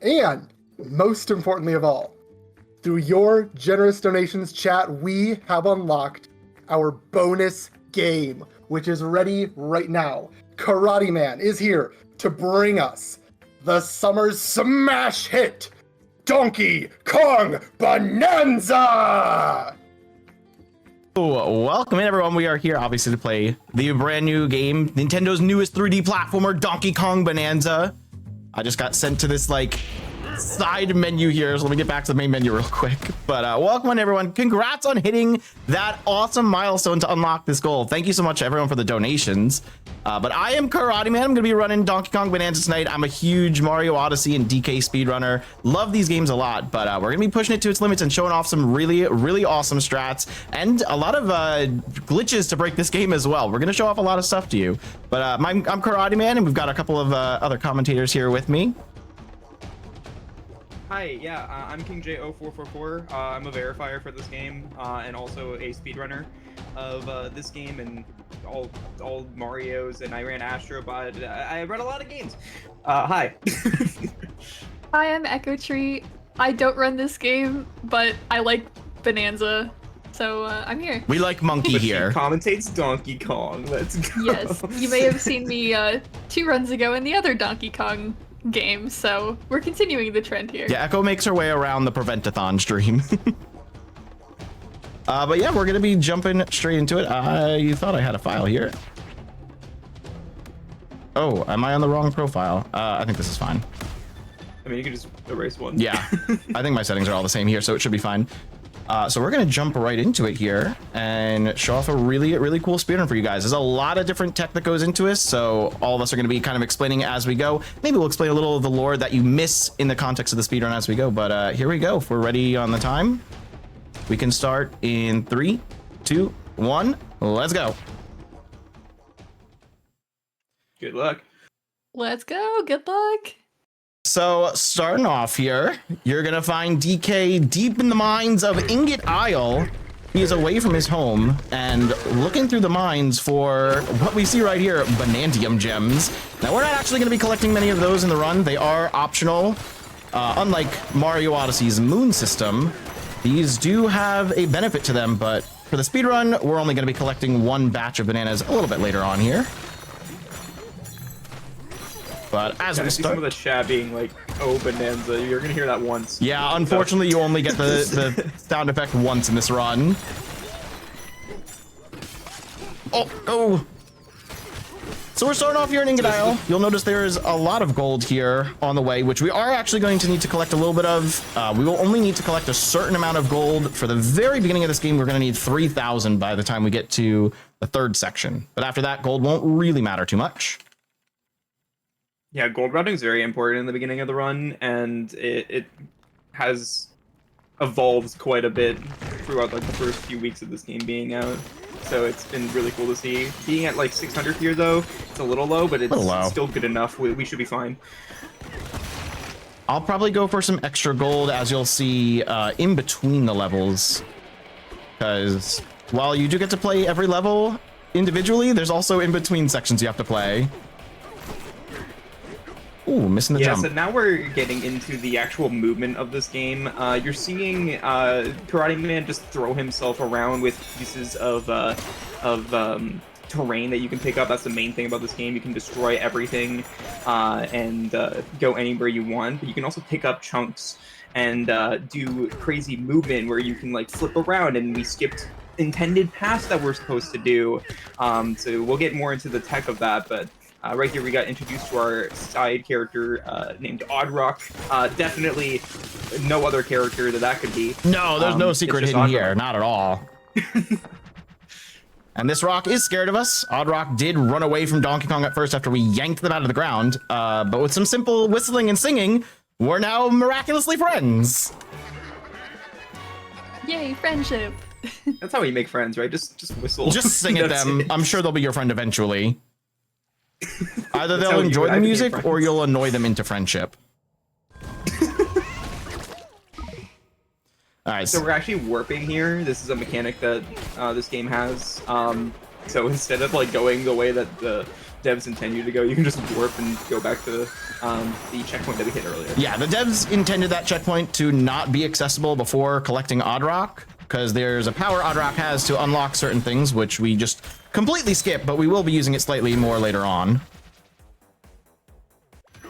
And most importantly of all, through your generous donations, chat, we have unlocked our bonus game, which is ready right now. Karate Man is here to bring us the summer's smash hit, Donkey Kong Bananza! Welcome in, everyone. We are here obviously to play the brand new game, Nintendo's newest 3D platformer, Donkey Kong Bananza. I just got sent to this like side menu here, so let me get back to the main menu real quick. But welcome on, everyone. Congrats on hitting that awesome milestone to unlock this goal. Thank you so much everyone for the donations. But I am Karate Man. I'm gonna be running Donkey Kong Bananza tonight. I'm a huge Mario Odyssey and DK speedrunner. Love these games a lot, but we're gonna be pushing it to its limits and showing off some really awesome strats and a lot of glitches to break this game as well. We're gonna show off a lot of stuff to you. But I'm Karate Man, and we've got a couple of other commentators here with me. Hi, yeah, I'm King J0444. I'm a verifier for this game, and also a speedrunner of this game and all Marios, and I ran Astrobot. I run a lot of games. Hi. Hi, I'm Echo Tree. I don't run this game, but I like Bananza, so I'm here. We like Monkey But here. She commentates Donkey Kong. Let's go. Yes, you may have seen me 2 runs ago in the other Donkey Kong game, so we're continuing the trend here. Yeah, Echo makes her way around the Prevent-A-Thon stream. But yeah, we're gonna be jumping straight into it. You thought I had a file here. Oh, am I on the wrong profile? I think this is fine. I mean, you can just erase one. Yeah, I think my settings are all the same here, so it should be fine. So we're gonna jump right into it here and show off a really cool speedrun for you guys. There's a lot of different tech that goes into this, so all of us are gonna be kind of explaining as we go. Maybe we'll explain a little of the lore that you miss in the context of the speedrun as we go, but here we go. If we're ready on the time, we can start in 3, 2, 1, let's go. Good luck. Let's go, good luck. So starting off here, you're gonna find DK deep in the mines of Ingot Isle. He is away from his home and looking through the mines for what we see right here, Banantium gems. Now we're not actually gonna be collecting many of those in the run. They are optional. Unlike Mario Odyssey's moon system, these do have a benefit to them, but for the speedrun, we're only gonna be collecting 1 batch of bananas a little bit later on here. But as we see some start, of the chat being like, "Oh, Bananza," you're gonna hear that once. yeah, unfortunately, you only get the sound effect once in this run. Oh. So we're starting off here in Ingot Isle. You'll notice there is a lot of gold here on the way, which we are actually going to need to collect a little bit of. We will only need to collect a certain amount of gold. For the very beginning of this game, we're going to need 3,000 by the time we get to the 3rd section. But after that, gold won't really matter too much. Yeah, gold routing is very important in the beginning of the run, and it has evolved quite a bit throughout like the first few weeks of this game being out. So it's been really cool to see. Being at like 600 here though, it's a little low, but it's still good enough. We should be fine. I'll probably go for some extra gold, as you'll see in between the levels, because while you do get to play every level individually, there's also in between sections you have to play. Ooh, missing the jump. Yeah, so now we're getting into the actual movement of this game. You're seeing Karate Man just throw himself around with pieces of terrain that you can pick up. That's the main thing about this game. You can destroy everything and go anywhere you want, but you can also pick up chunks and do crazy movement where you can like flip around, and we skipped intended paths that we're supposed to do. So we'll get more into the tech of that, but right here we got introduced to our side character named Oddrock. Definitely no other character that could be. No, there's no secret hidden here, not at all. And this rock is scared of us. Oddrock did run away from Donkey Kong at first after we yanked them out of the ground. But with some simple whistling and singing, we're now miraculously friends. Yay, friendship. That's how you make friends, right? Just whistle. Just sing at them. I'm sure they'll be your friend eventually. Either they'll enjoy the music or you'll annoy them into friendship. All right. So we're actually warping here. This is a mechanic that this game has. So instead of like going the way that the devs intend you to go, you can just warp and go back to the checkpoint that we hit earlier. Yeah, the devs intended that checkpoint to not be accessible before collecting Odd Rock, because there's a power Odd Rock has to unlock certain things, which we just completely skip, but we will be using it slightly more later on.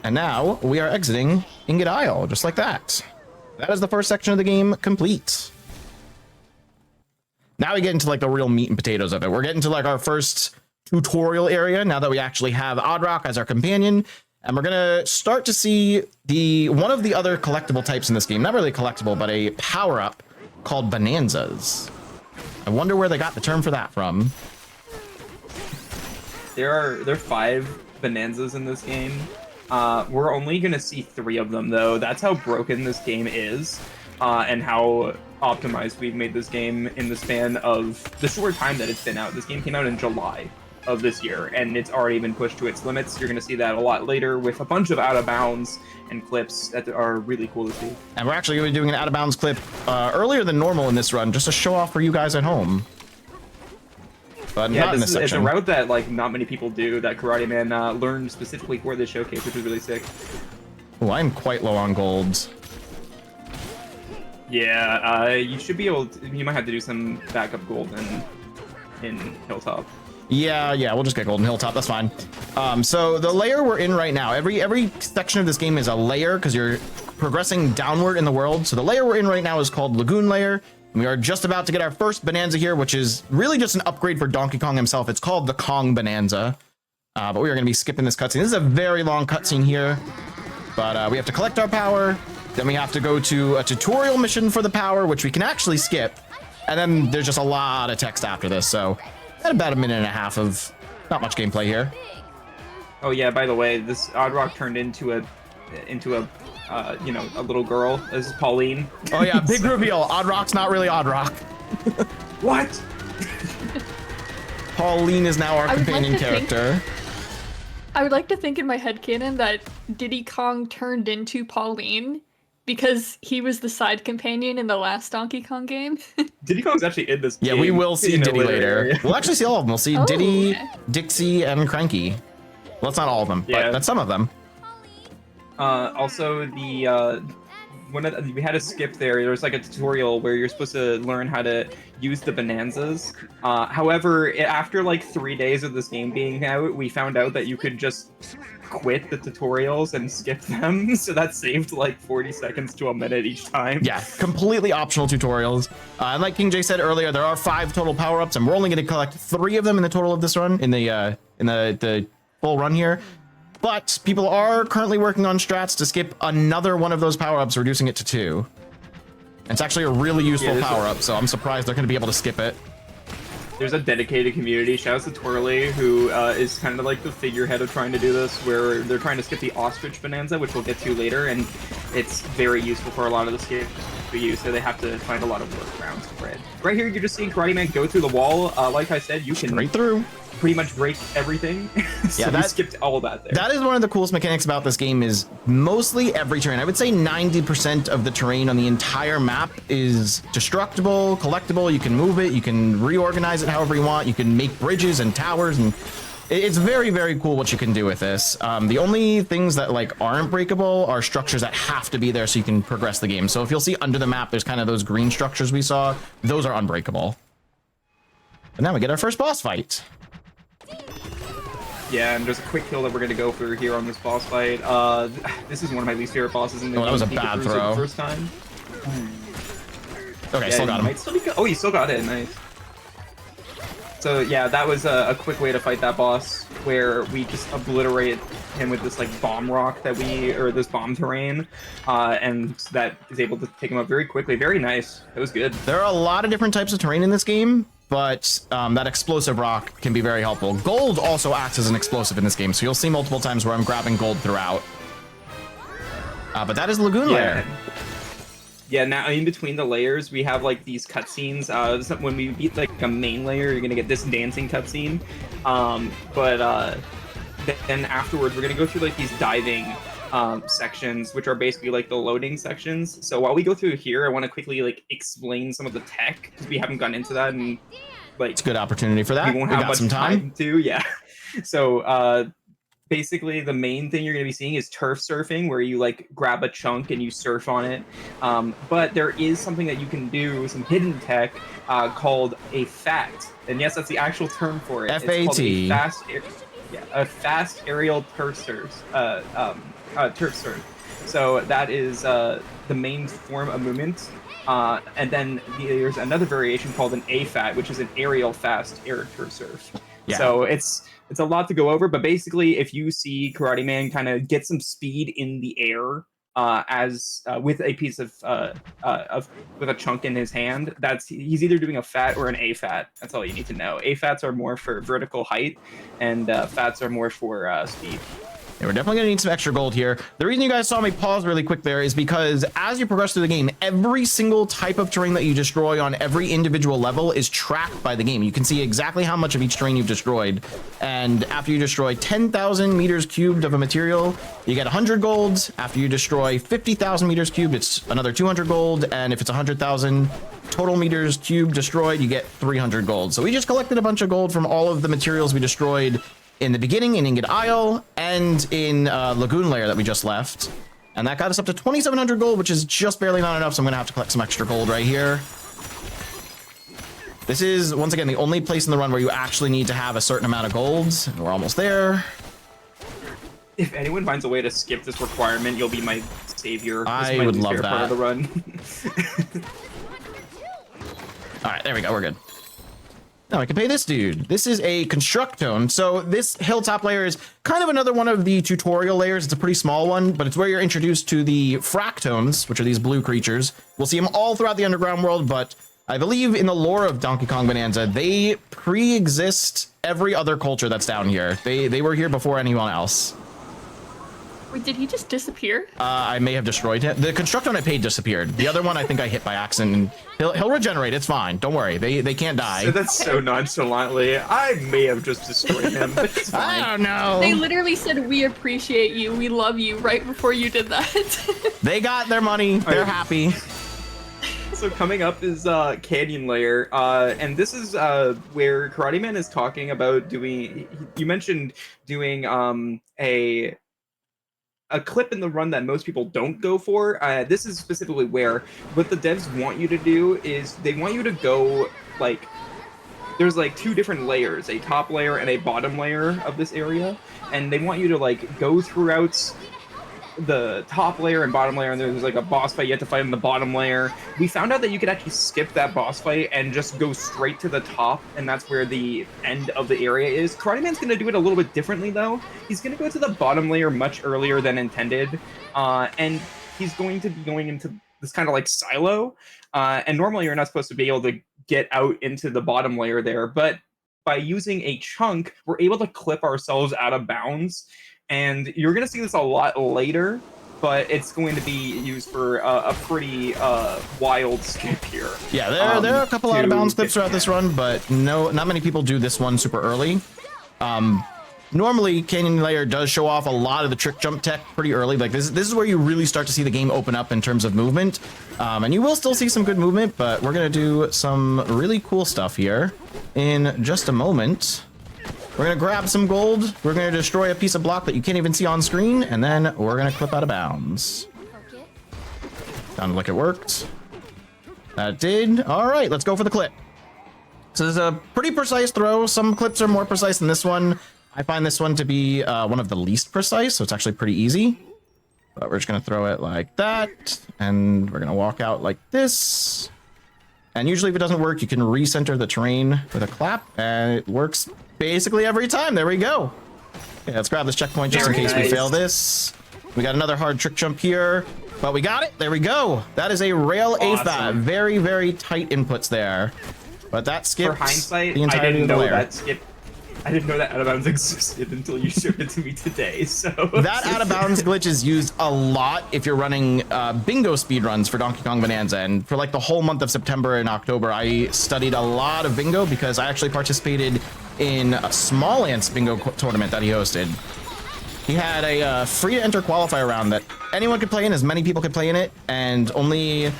And now we are exiting Ingot Isle, just like that. That is the first section of the game complete. Now we get into like the real meat and potatoes of it. We're getting to like our first tutorial area now that we actually have Odd Rock as our companion. And we're gonna start to see one of the other collectible types in this game. Not really collectible, but a power-up called Bananzas. I wonder where they got the term for that from. There are 5 Bananzas in this game. We're only gonna see 3 of them though. That's how broken this game is, and how optimized we've made this game in the span of the short time that it's been out. This game came out in July of this year, and it's already been pushed to its limits. You're gonna see that a lot later with a bunch of out of bounds and clips that are really cool to see. And we're actually gonna be doing an out of bounds clip earlier than normal in this run, just to show off for you guys at home. But yeah, not in this section. It's a route that like not many people do, that Karate Man learned specifically for this showcase, which is really sick. Oh, I'm quite low on golds. Yeah, you should be able to, you might have to do some backup gold in Hilltop. Yeah, we'll just get Golden Hilltop, that's fine. So the layer we're in right now, every section of this game is a layer because you're progressing downward in the world. So the layer we're in right now is called Lagoon Layer. We are just about to get our first Bananza here, which is really just an upgrade for Donkey Kong himself. It's called the Kong Bananza. But we are going to be skipping this cutscene. This is a very long cutscene here, but we have to collect our power. Then we have to go to a tutorial mission for the power, which we can actually skip. And then there's just a lot of text after this. So at about a minute and a half of not much gameplay here. Oh yeah, by the way, this Odd Rock turned into a little girl. This is Pauline. Oh yeah, big reveal. Odd Rock's not really Odd Rock. What? Pauline is now our companion character. I would like to think in my headcanon that Diddy Kong turned into Pauline because he was the side companion in the last Donkey Kong game. Diddy Kong's actually in this game. Yeah, we will see Diddy later. We'll actually see all of them. We'll see Diddy, okay. Dixie, and Cranky. Well, that's not all of them, but that's some of them. Also, we had a skip there. There was like a tutorial where you're supposed to learn how to use the Bananzas. However, after like 3 days of this game being out, we found out that you could just quit the tutorials and skip them. So that saved like 40 seconds to a minute each time. Yeah, completely optional tutorials. And like King J said earlier, there are 5 total power-ups, and we're only going to collect 3 of them in the total of this run, in the full run here. But people are currently working on strats to skip another one of those power-ups, reducing it to 2. And it's actually a really useful power-up, so I'm surprised they're going to be able to skip it. There's a dedicated community. Shout out to Twirly, who is kind of like the figurehead of trying to do this, where they're trying to skip the Ostrich Bananza, which we'll get to later, and it's very useful for a lot of the skips we use, so they have to find a lot of workarounds for it. Right here, you're just seeing Karate Man go through the wall. Like I said, you can Straight through. Pretty much break everything. So yeah, we skipped all that there. That is one of the coolest mechanics about this game, is mostly every terrain. I would say 90% of the terrain on the entire map is destructible, collectible. You can move it, you can reorganize it however you want. You can make bridges and towers, and it's very, very cool what you can do with this. The only things that like aren't breakable are structures that have to be there so you can progress the game. So if you'll see under the map, there's kind of those green structures we saw. Those are unbreakable. And now we get our first boss fight. Yeah, and there's a quick kill that we're going to go for here on this boss fight. This is one of my least favorite bosses in the game. That was a bad throw. The first time. Okay, yeah, still got him. Oh, you still got it. Nice. So yeah, that was a quick way to fight that boss, where we just obliterate him with this like bomb rock this bomb terrain, and that is able to take him up very quickly. Very nice. That was good. There are a lot of different types of terrain in this game, but that explosive rock can be very helpful. Gold also acts as an explosive in this game, so you'll see multiple times where I'm grabbing gold throughout. But that is Lagoon Layer. Yeah, now in between the layers, we have like these cutscenes. So when we beat like a main layer, you're gonna get this dancing cutscene. Then afterwards, we're gonna go through like these diving sections, which are basically like the loading sections. So while we go through here, I want to quickly like explain some of the tech, because we haven't gotten into that, and like it's a good opportunity for that. We won't have much time to. Yeah. So basically the main thing you're going to be seeing is turf surfing, where you like grab a chunk and you surf on it. But there is something that you can do, some hidden tech called a FAT. And yes, that's the actual term for it. FAT. It's called a fast aerial turf surf. Turf surf. So that is the main form of movement. And then there's another variation called an AFAT, which is an aerial fast air turf surf. Yeah. So it's a lot to go over, but basically, if you see Karate Man kind of get some speed in the air with a piece of with a chunk in his hand, he's either doing a FAT or an AFAT. That's all you need to know. AFATs are more for vertical height, and FATs are more for speed. Yeah, we're definitely gonna need some extra gold here. The reason you guys saw me pause really quick there is because as you progress through the game, every single type of terrain that you destroy on every individual level is tracked by the game. You can see exactly how much of each terrain you've destroyed. And after you destroy 10,000 meters cubed of a material, you get 100 gold. After you destroy 50,000 meters cubed, it's another 200 gold. And if it's 100,000 total meters cubed destroyed, you get 300 gold. So we just collected a bunch of gold from all of the materials we destroyed in the beginning in Ingot Isle and in Lagoon Lair that we just left. And that got us up to 2,700 gold, which is just barely not enough, so I'm gonna have to collect some extra gold right here. This is, once again, the only place in the run where you actually need to have a certain amount of gold. And we're almost there. If anyone finds a way to skip this requirement, you'll be my savior. I would love that. Part of the run. All right, there we go, we're good. Now I can pay this dude. This is a Construct-Tone. So this hilltop layer is kind of another one of the tutorial layers. It's a pretty small one, but it's where you're introduced to the Fractones, which are these blue creatures. We'll see them all throughout the underground world, but I believe in the lore of Donkey Kong Bonanza, they pre-exist every other culture that's down here. They were here before anyone else. Wait, did he just disappear? I may have destroyed him. The Construct-Tone I paid disappeared. The other one I think I hit by accident. He'll regenerate. It's fine. Don't worry. They can't die. So that's so nonchalantly. I may have just destroyed him, but it's fine. I don't know. They literally said, "We appreciate you. We love you," right before you did that. They got their money. They're happy. So coming up is Canyon Layer, and this is where Karate Man is talking about doing. You mentioned doing a clip in the run that most people don't go for. This is specifically where what the devs want you to do is they want you to go like there's like two different layers, a top layer and a bottom layer of this area, and they want you to like go throughout the top layer and bottom layer, and there's like a boss fight you have to fight in the bottom layer. We found out that you could actually skip that boss fight and just go straight to the top, and that's where the end of the area is. Karate Man's going to do it a little bit differently though. He's going to go to the bottom layer much earlier than intended, and he's going to be going into this kind of like silo, and normally you're not supposed to be able to get out into the bottom layer there, but by using a chunk, we're able to clip ourselves out of bounds. And you're going to see this a lot later, but it's going to be used for a pretty wild skip here. Yeah, there are a couple out of bounds clips throughout this run, but not many people do this one super early. Normally, Canyon Layer does show off a lot of the trick jump tech pretty early. Like this is where you really start to see the game open up in terms of movement. And you will still see some good movement, but we're going to do some really cool stuff here in just a moment. We're going to grab some gold. We're going to destroy a piece of block that you can't even see on screen. And then we're going to clip out of bounds. Sounded like it worked. That did. All right, let's go for the clip. So this is a pretty precise throw. Some clips are more precise than this one. I find this one to be one of the least precise, so it's actually pretty easy. But we're just going to throw it like that. And we're going to walk out like this. And usually if it doesn't work, you can recenter the terrain with a clap. And it works basically every time. There we go. Okay, let's grab this checkpoint just in case we fail this. We got another hard trick jump here, but we got it. There we go. That is a rail AFAT. Very, very tight inputs there. But that skips For hindsight, the entirety I didn't of the know layer. that skip. I didn't know that out of bounds existed until you showed it to me today. So that out of bounds glitch is used a lot if you're running bingo speedruns for Donkey Kong Bonanza. And for like the whole month of September and October, I studied a lot of bingo because I actually participated in a Small Ants bingo tournament that he hosted. He had a free to enter qualifier round that anyone could play in, as many people could play in it, and only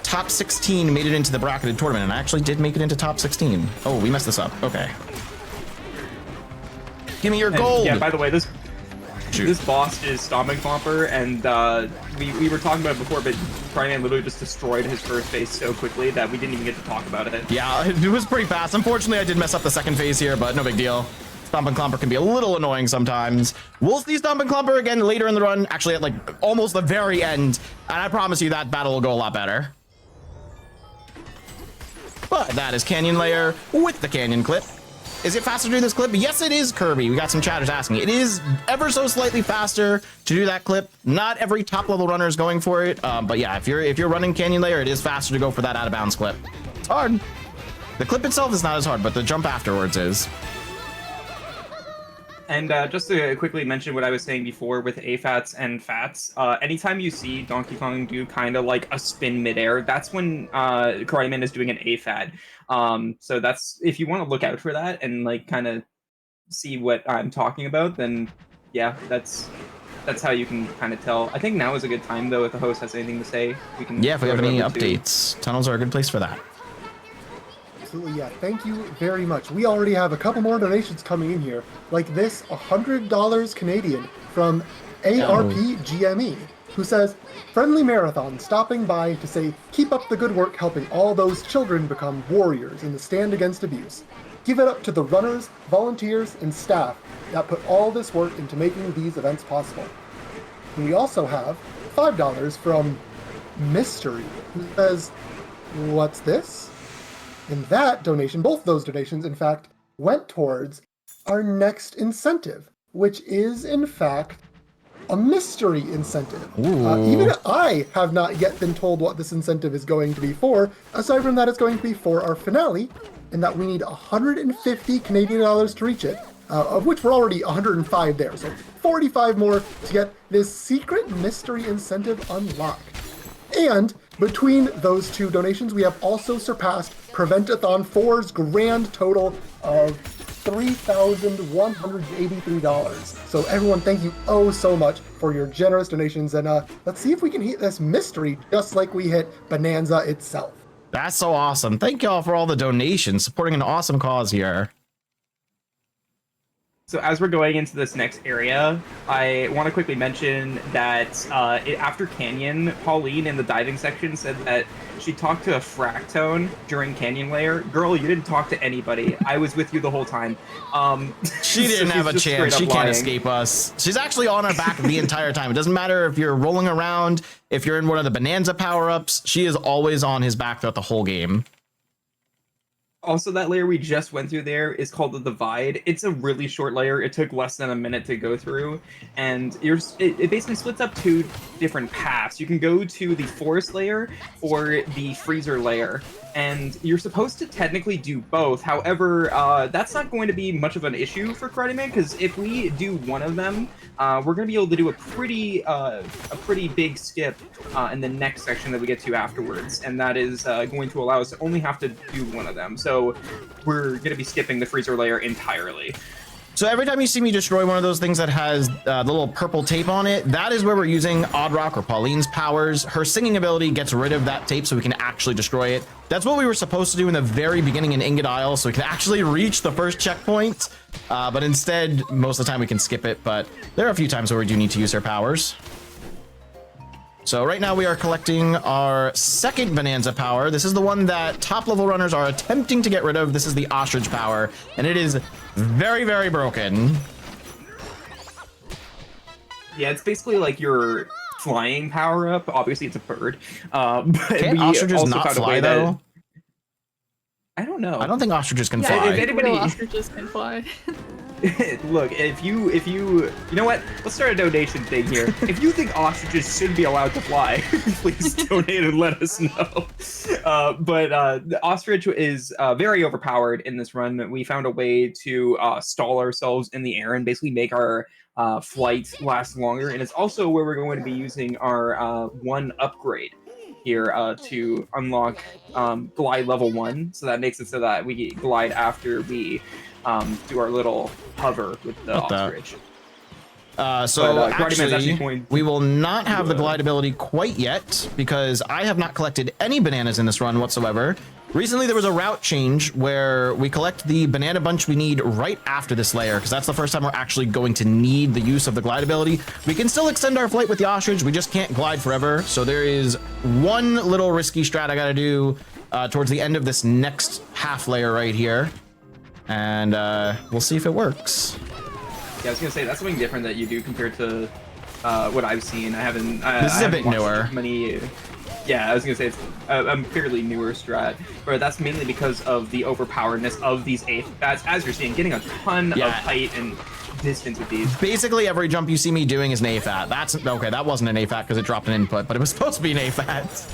top 16 made it into the bracketed tournament. And I actually did make it into top 16. Oh, we messed this up. Okay. Give me your And, gold. yeah, by the way, this Shoot. this boss is Stomping Clomper, and we were talking about it before, but Cryman literally just destroyed his first phase so quickly that we didn't even get to talk about it. Yeah, it was pretty fast. Unfortunately, I did mess up the second phase here, but no big deal. Stomp and Clomper can be a little annoying sometimes. We'll see Stomp and Clomper again later in the run, actually at like almost the very end, and I promise you that battle will go a lot better. But that is Canyon Layer with the Canyon Clip. Is it faster to do this clip? Yes, it is, Kirby. We got some chatters asking. It is ever so slightly faster to do that clip. Not every top level runner is going for it, but yeah, if you're running Canyon Layer, it is faster to go for that out of bounds clip. It's hard. The clip itself is not as hard, but the jump afterwards is. And just to quickly mention what I was saying before with AFATs and FATs, anytime you see Donkey Kong do kind of like a spin midair, that's when Karate Man is doing an AFAT. So that's, if you want to look out for that and like kind of see what I'm talking about, then yeah, that's how you can kind of tell. I think now is a good time though, if the host has anything to say. We can. Yeah, if we have any updates, tunnels are a good place for that. Absolutely, yeah. Thank you very much. We already have a couple more donations coming in here, like this $100 Canadian from ARPGME, who says, "Friendly Marathon stopping by to say keep up the good work helping all those children become warriors in the stand against abuse. Give it up to the runners, volunteers, and staff that put all this work into making these events possible." And we also have $5 from Mystery, who says, "What's this?" And that donation, both those donations, in fact, went towards our next incentive, which is, in fact, a mystery incentive. Even I have not yet been told what this incentive is going to be for, aside from that it's going to be for our finale, and that we need 150 Canadian dollars to reach it, of which we're already 105 there, so 45 more to get this secret mystery incentive unlocked. And between those two donations, we have also surpassed Prevent-A-Thon 4's grand total of $3,183. So everyone, thank you oh so much for your generous donations, and let's see if we can hit this mystery just like we hit Bananza itself. That's so awesome. Thank y'all for all the donations, supporting an awesome cause here. So as we're going into this next area, I want to quickly mention that after Canyon, Pauline in the diving section said that she talked to a Fractone during Canyon Layer. Girl, you didn't talk to anybody. I was with you the whole time. She didn't have a chance. She can't escape us. She's actually on our back the entire time. It doesn't matter if you're rolling around, if you're in one of the Bananza power-ups, she is always on his back throughout the whole game. Also, that layer we just went through there is called the Divide. It's a really short layer. It took less than a minute to go through, and it basically splits up two different paths. You can go to the Forest layer or the Freezer layer, and you're supposed to technically do both. However, that's not going to be much of an issue for Karate Man, because if we do one of them, we're going to be able to do a pretty big skip in the next section that we get to afterwards, and that is going to allow us to only have to do one of them. So we're going to be skipping the Freezer layer entirely. So every time you see me destroy one of those things that has the little purple tape on it, that is where we're using Odd Rock or Pauline's powers. Her singing ability gets rid of that tape so we can actually destroy it. That's what we were supposed to do in the very beginning in Ingot Isle, so we can actually reach the first checkpoint. But instead, most of the time we can skip it, but there are a few times where we do need to use her powers. So right now we are collecting our second Bananza power. This is the one that top level runners are attempting to get rid of. This is the ostrich power, and it is very, very broken. Yeah, it's basically like your flying power up. Obviously, it's a bird. But Can't ostriches not fly though? I don't know. I don't think ostriches can Yeah, fly. If anybody, ostriches can fly. Look, if you know what, let's start a donation thing here. If you think ostriches should be allowed to fly, please donate and let us know. But the ostrich is very overpowered in this run. We found a way to stall ourselves in the air and basically make our flight last longer, and it's also where we're going to be using our one upgrade here to unlock glide level 1. So that makes it so that we glide after we do our little hover with the ostrich. Actually, we will not have the glide ability quite yet because I have not collected any bananas in this run whatsoever. Recently, there was a route change where we collect the banana bunch we need right after this layer, because that's the first time we're actually going to need the use of the glide ability. We can still extend our flight with the ostrich, we just can't glide forever. So there is one little risky strat I gotta do towards the end of this next half layer right here. And we'll see if it works. Yeah, I was gonna say, that's something different that you do compared to what I've seen. I haven't... This is a bit newer. Yeah, I was gonna say it's a fairly newer strat, but that's mainly because of the overpoweredness of these A-Thats. As you're seeing, getting a ton of height and distance with these. Basically, every jump you see me doing is an A-Fat. That's okay. That wasn't an A-Fat because it dropped an input, but it was supposed to be an A-Fat.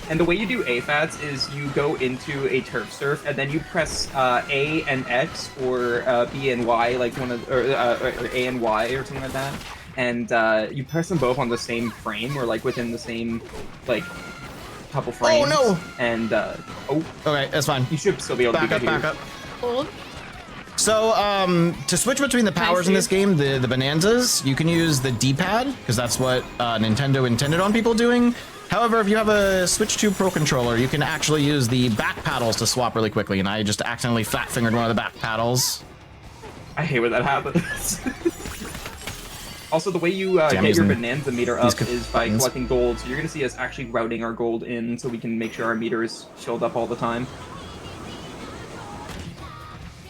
And the way you do A-Fats is you go into a turf surf, and then you press A and X, or B and Y, like or A and Y, or something like that. And you press them both on the same frame, or like within the same like couple frames. Oh no! And okay, that's fine. You should still be able to back up. Hold. So to switch between the powers in this game, the Bananzas, you can use the D-pad because that's what Nintendo intended on people doing. However, if you have a Switch 2 Pro controller, you can actually use the back paddles to swap really quickly, and I just accidentally fat-fingered one of the back paddles. I hate when that happens. Also, the way you get your Bananza meter up is by collecting gold, so you're going to see us actually routing our gold in so we can make sure our meter is filled up all the time.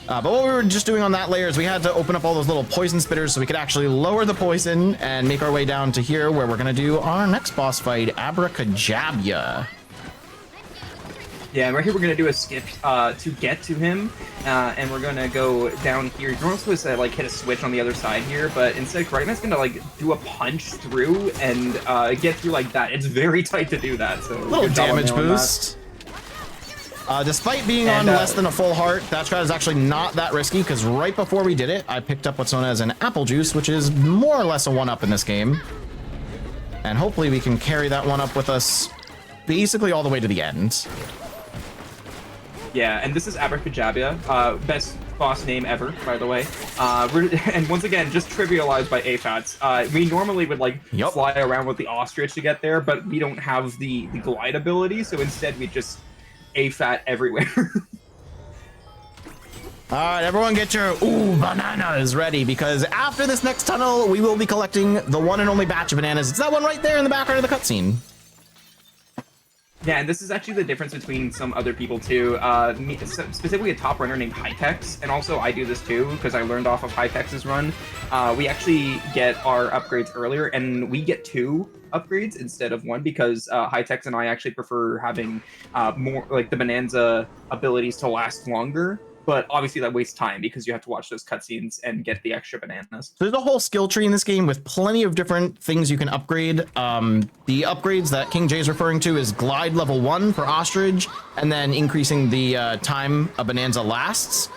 But what we were just doing on that layer is we had to open up all those little poison spitters so we could actually lower the poison and make our way down to here where we're going to do our next boss fight, Abracadabra. Yeah, and right here we're going to do a skip to get to him, and we're going to go down here. You're not supposed to like hit a switch on the other side here, but instead Karaiman's going to like do a punch through and get through like that. It's very tight to do that. So little damage boost. Despite being on less than a full heart, that strat is actually not that risky because right before we did it, I picked up what's known as an apple juice, which is more or less a 1-up in this game. And hopefully we can carry that 1-up with us basically all the way to the end. Yeah, and this is Abracadabra, best boss name ever, by the way. And once again, just trivialized by A-Fats. We normally would like fly around with the ostrich to get there, but we don't have the glide ability, so instead we just A-Fat everywhere. All right, everyone get your bananas ready because after this next tunnel, we will be collecting the one and only batch of bananas. It's that one right there in the background of the cutscene. Yeah, and this is actually the difference between some other people too. Specifically a top runner named Hightex, and also I do this too because I learned off of Hightex's run. We actually get our upgrades earlier, and we get 2 upgrades instead of 1 because Hightex and I actually prefer having more like the Bananza abilities to last longer. But obviously that wastes time because you have to watch those cutscenes and get the extra bananas. So there's a whole skill tree in this game with plenty of different things you can upgrade. The upgrades that King J is referring to is glide level 1 for ostrich, and then increasing the time a Bananza lasts.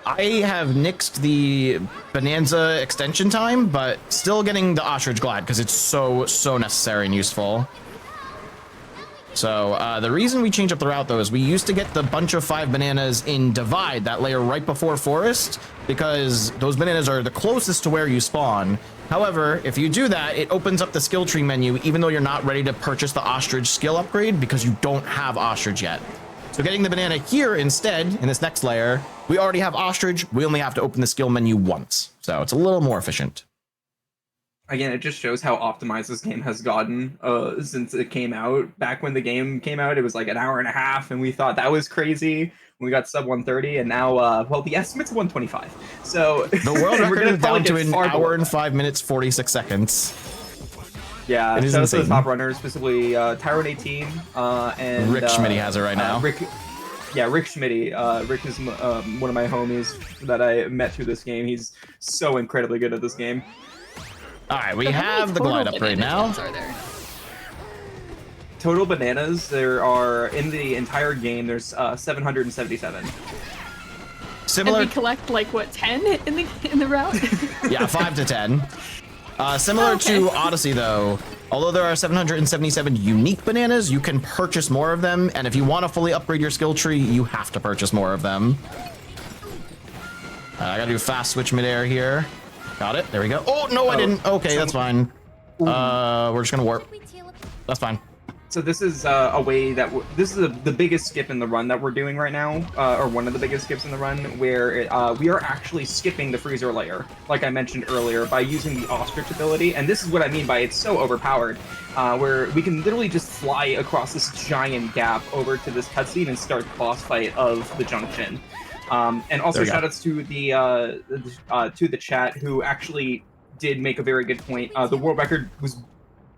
I have nixed the Bananza extension time, but still getting the ostrich glide because it's so necessary and useful. So the reason we change up the route though is we used to get the bunch of 5 bananas in Divide, that layer right before Forest, because those bananas are the closest to where you spawn. However, if you do that, it opens up the skill tree menu even though you're not ready to purchase the ostrich skill upgrade because you don't have ostrich yet. So getting the banana here instead, in this next layer, we already have ostrich, we only have to open the skill menu once. So it's a little more efficient. Again, it just shows how optimized this game has gotten since it came out. Back when the game came out, it was like an hour and a half, and we thought that was crazy. We got sub 130, and now, well, the estimate's 125. So the world record is down to an hour and 5 minutes, 46 seconds. Yeah, shout out to the top runners, specifically Tyrone 18 and Rick Schmitty has it right now. Rick Schmitty. Rick is one of my homies that I met through this game. He's so incredibly good at this game. All right, we have the glide upgrade now. Total bananas, there are, in the entire game, there's 777. Similar. And we collect like what, 10 in the route? Yeah, 5 to 10. Similar to Odyssey though, although there are 777 unique bananas, you can purchase more of them, and if you want to fully upgrade your skill tree, you have to purchase more of them. I gotta do a fast switch midair here. Got it. There we go. Oh no, I didn't. Okay, that's fine. We're just gonna warp. That's fine. So this is a way that this is the biggest skip in the run that we're doing right now, or one of the biggest skips in the run, where we are actually skipping the freezer layer, like I mentioned earlier, by using the ostrich ability. And this is what I mean by it's so overpowered, where we can literally just fly across this giant gap over to this cutscene and start the boss fight of the junction. And also shoutouts to the chat who actually did make a very good point. The world record was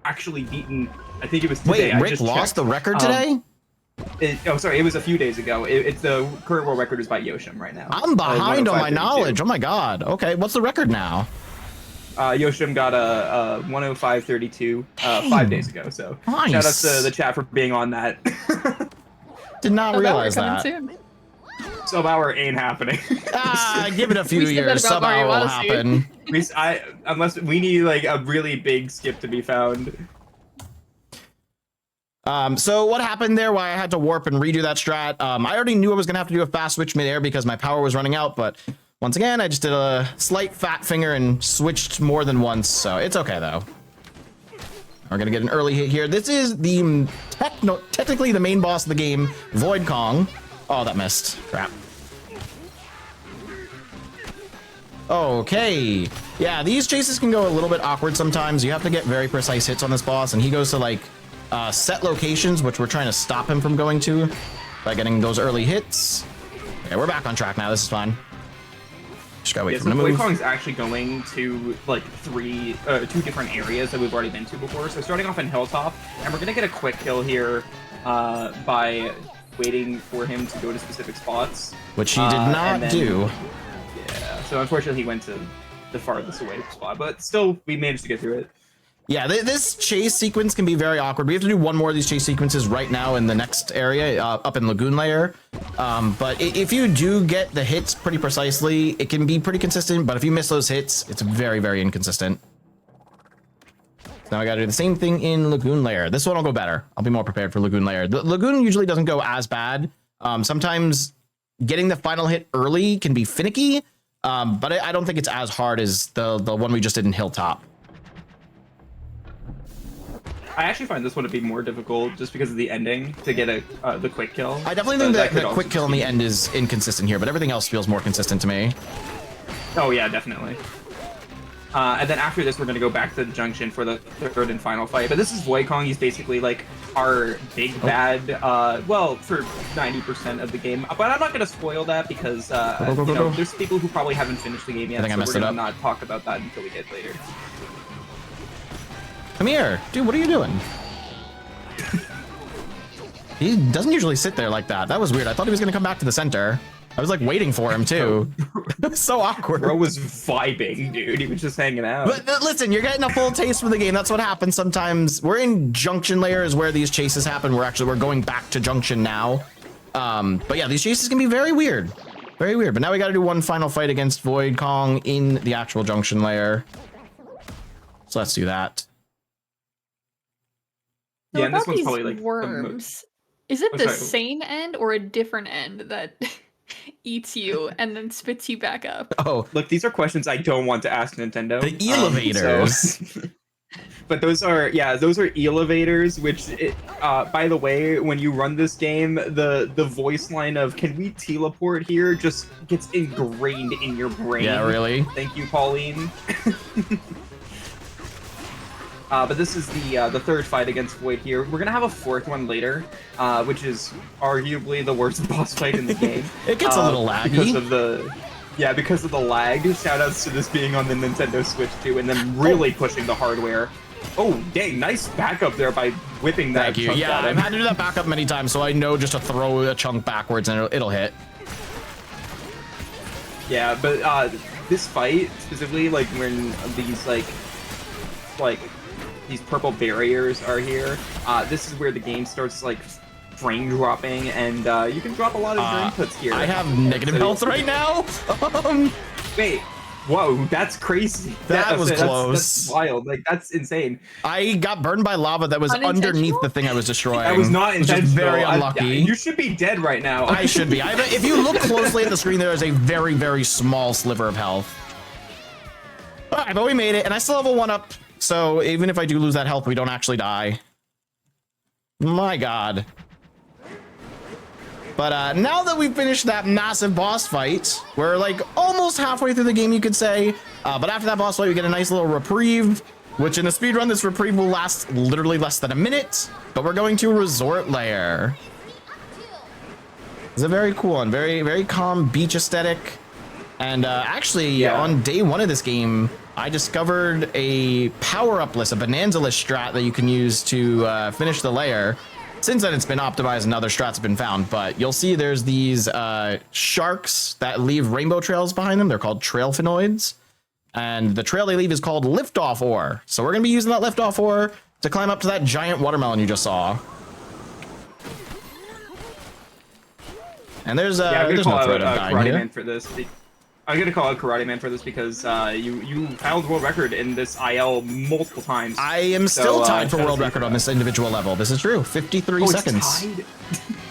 actually beaten. I think it was today. Wait, Rick lost the record today? Sorry, it was a few days ago. It's the current world record is by Yoshim right now. I'm behind on my knowledge. Oh my god. Okay, what's the record now? Yoshim got a 105.32 5 days ago. So nice. Shout out to the chat for being on that. Did not realize that. Sub hour ain't happening. Give it a few years. Sub hour will happen. Unless we need like a really big skip to be found. So what happened there? Why I had to warp and redo that strat? I already knew I was gonna have to do a fast switch midair because my power was running out, but once again, I just did a slight fat finger and switched more than once, so it's okay though. We're gonna get an early hit here. This is the technically the main boss of the game, Void Kong. Oh, that missed. Crap. Okay. Yeah, these chases can go a little bit awkward sometimes. You have to get very precise hits on this boss, and he goes to like set locations, which we're trying to stop him from going to by getting those early hits. Okay, we're back on track now. This is fine. Just gotta wait for him to move. Kong's actually going to like two different areas that we've already been to before. So starting off in Hilltop, and we're gonna get a quick kill here by waiting for him to go to specific spots, which he did not do. Yeah, so unfortunately he went to the farthest away spot, but still we managed to get through it. Yeah, this chase sequence can be very awkward. We have to do one more of these chase sequences right now in the next area up in Lagoon Layer. But if you do get the hits pretty precisely, it can be pretty consistent. But if you miss those hits, it's very, very inconsistent. So now I gotta do the same thing in Lagoon Layer. This one will go better. I'll be more prepared for Lagoon Layer. The Lagoon usually doesn't go as bad. Sometimes getting the final hit early can be finicky, but I don't think it's as hard as the one we just did in Hilltop. I actually find this one to be more difficult just because of the ending to get the quick kill. I definitely think that the quick kill in the end is inconsistent here, but everything else feels more consistent to me. Oh yeah, definitely. And then after this, we're going to go back to the junction for the third and final fight. But this is Void Kong. He's basically like our big bad, well, for 90% of the game. But I'm not going to spoil that because you know, there's people who probably haven't finished the game yet, so we're going to not talk about that until we get later. Come here. Dude, what are you doing? He doesn't usually sit there like that. That was weird. I thought he was going to come back to the center. I was like waiting for him too. It was so awkward. Bro was vibing, dude. He was just hanging out. But listen, you're getting a full taste for the game. That's what happens sometimes. We're in Junction Layer is where these chases happen. We're going back to Junction now. But yeah, these chases can be very weird. Very weird. But now we got to do one final fight against Void Kong in the actual Junction Layer. So let's do that. Yeah, and this one's probably like worms. Is it the same end or a different end that eats you and then spits you back up? Oh, look, these are questions I don't want to ask Nintendo. The elevators. But those are elevators, which by the way, when you run this game, the voice line of "Can we teleport here?" just gets ingrained in your brain. Yeah, really? Thank you, Pauline. But this is the third fight against Void here. We're gonna have a fourth one later, which is arguably the worst boss fight in the game. It gets a little laggy because of the lag. Shoutouts to this being on the Nintendo Switch too, and then really pushing the hardware. Oh, dang! Nice backup there by whipping that. Thank you. Yeah, I've had to do that backup many times, so I know just to throw a chunk backwards and it'll hit. Yeah, but this fight specifically, like when these like these purple barriers are here, this is where the game starts like frame dropping, and you can drop a lot of your inputs here. I have negative health right now. Wait, whoa, that's crazy. That was close. That's wild. Like that's insane. I got burned by lava that was underneath the thing I was destroying. That was not intentional. Which is very unlucky. You should be dead right now. I should be. If you look closely at the screen, there is a very, very small sliver of health. All right, but we made it, and I still have a 1-up. So even if I do lose that health, we don't actually die. My God. But now that we've finished that massive boss fight, we're like almost halfway through the game, you could say. But after that boss fight, we get a nice little reprieve, which in the speedrun, this reprieve will last literally less than a minute. But we're going to Resort Lair. It's a very cool one, very calm beach aesthetic. And actually, on day one of this game, I discovered a power-up list, a Bananza list strat that you can use to finish the lair. Since then, it's been optimized and other strats have been found, but you'll see there's these sharks that leave rainbow trails behind them. They're called trailphinoids. And the trail they leave is called liftoff ore. So we're going to be using that liftoff ore to climb up to that giant watermelon you just saw. And there's no threat of dying here. Man for this. I'm gonna call out Karate Man for this because you held world record in this IL multiple times. I am still tied for world record on this individual level. This is true. 53 seconds. Tied?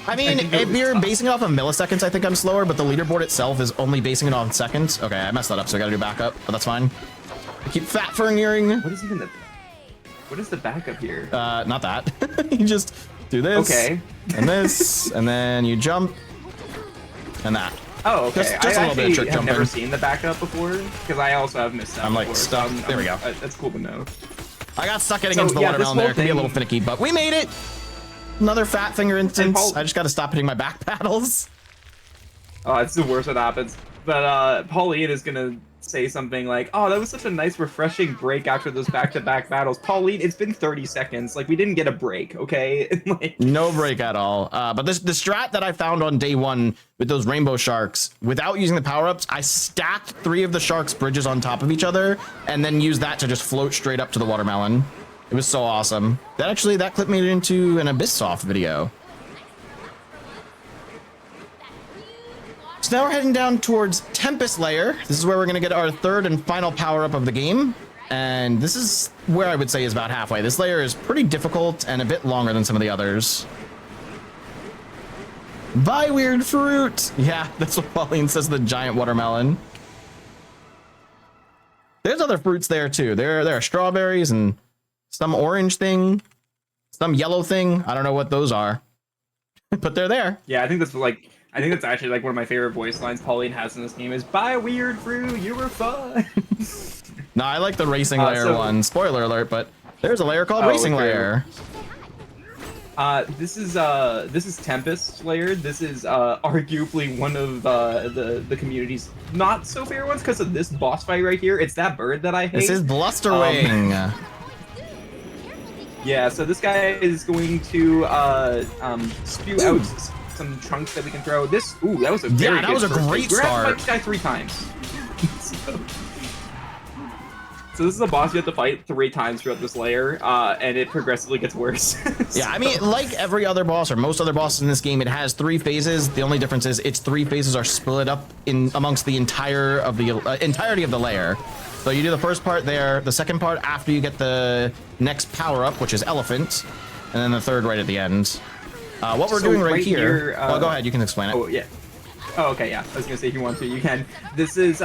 I mean, if you're basing it off of milliseconds, I think I'm slower, but the leaderboard itself is only basing it on seconds. Okay, I messed that up, so I gotta do backup, but that's fine. I keep fat fingering. What is the backup here? Not that. You just do this. Okay. And this, and then you jump, and that. Oh, okay. Just a little bit of trick I've jumping. never seen the backup before, because I also have missed that. I'm like before, stuck. So there we go. That's cool to know. I got stuck getting into the watermelon there. It can be a little finicky, but we made it. Another fat finger instance. I just got to stop hitting my back paddles. Oh, it's the worst when it happens. But Pauline is gonna say something like, "Oh, that was such a nice, refreshing break after those back-to-back battles." Pauline, it's been 30 seconds. Like, we didn't get a break, okay? Like, no break at all. But the strat that I found on day one with those rainbow sharks, without using the power-ups, I stacked 3 of the sharks' bridges on top of each other, and then used that to just float straight up to the watermelon. It was so awesome. That clip made it into an Abyss-Soft video. So now we're heading down towards Tempest Lair. This is where we're going to get our third and final power-up of the game. And this is where I would say is about halfway. This layer is pretty difficult and a bit longer than some of the others. Buy weird fruit. Yeah, that's what Pauline says, the giant watermelon. There's other fruits there too. There are strawberries and some orange thing, some yellow thing. I don't know what those are, but they're there. yeah, I think that's actually like one of my favorite voice lines Pauline has in this game is "Buy weird fruit, you were fun." No, I like the racing layer one. Spoiler alert, but there's a layer called Racing Layer. This is Tempest Layer. This is arguably one of the community's not so fair ones because of this boss fight right here. It's that bird that I hate. This is Blusterwing. Yeah, so this guy is going to spew out some chunks that we can throw. That was a very that was a great start. Fight this guy 3 times. So this is a boss you have to fight 3 times throughout this layer, and it progressively gets worse. Yeah, I mean, like every other boss or most other bosses in this game, it has 3 phases. The only difference is its 3 phases are split up in amongst the entirety of the layer. So you do the first part there, the second part after you get the next power-up, which is Elephant, and then the third right at the end. What we're doing right here oh, go ahead, you can explain it. Oh, yeah. Oh, okay, yeah. I was gonna say if you want to, you can. This is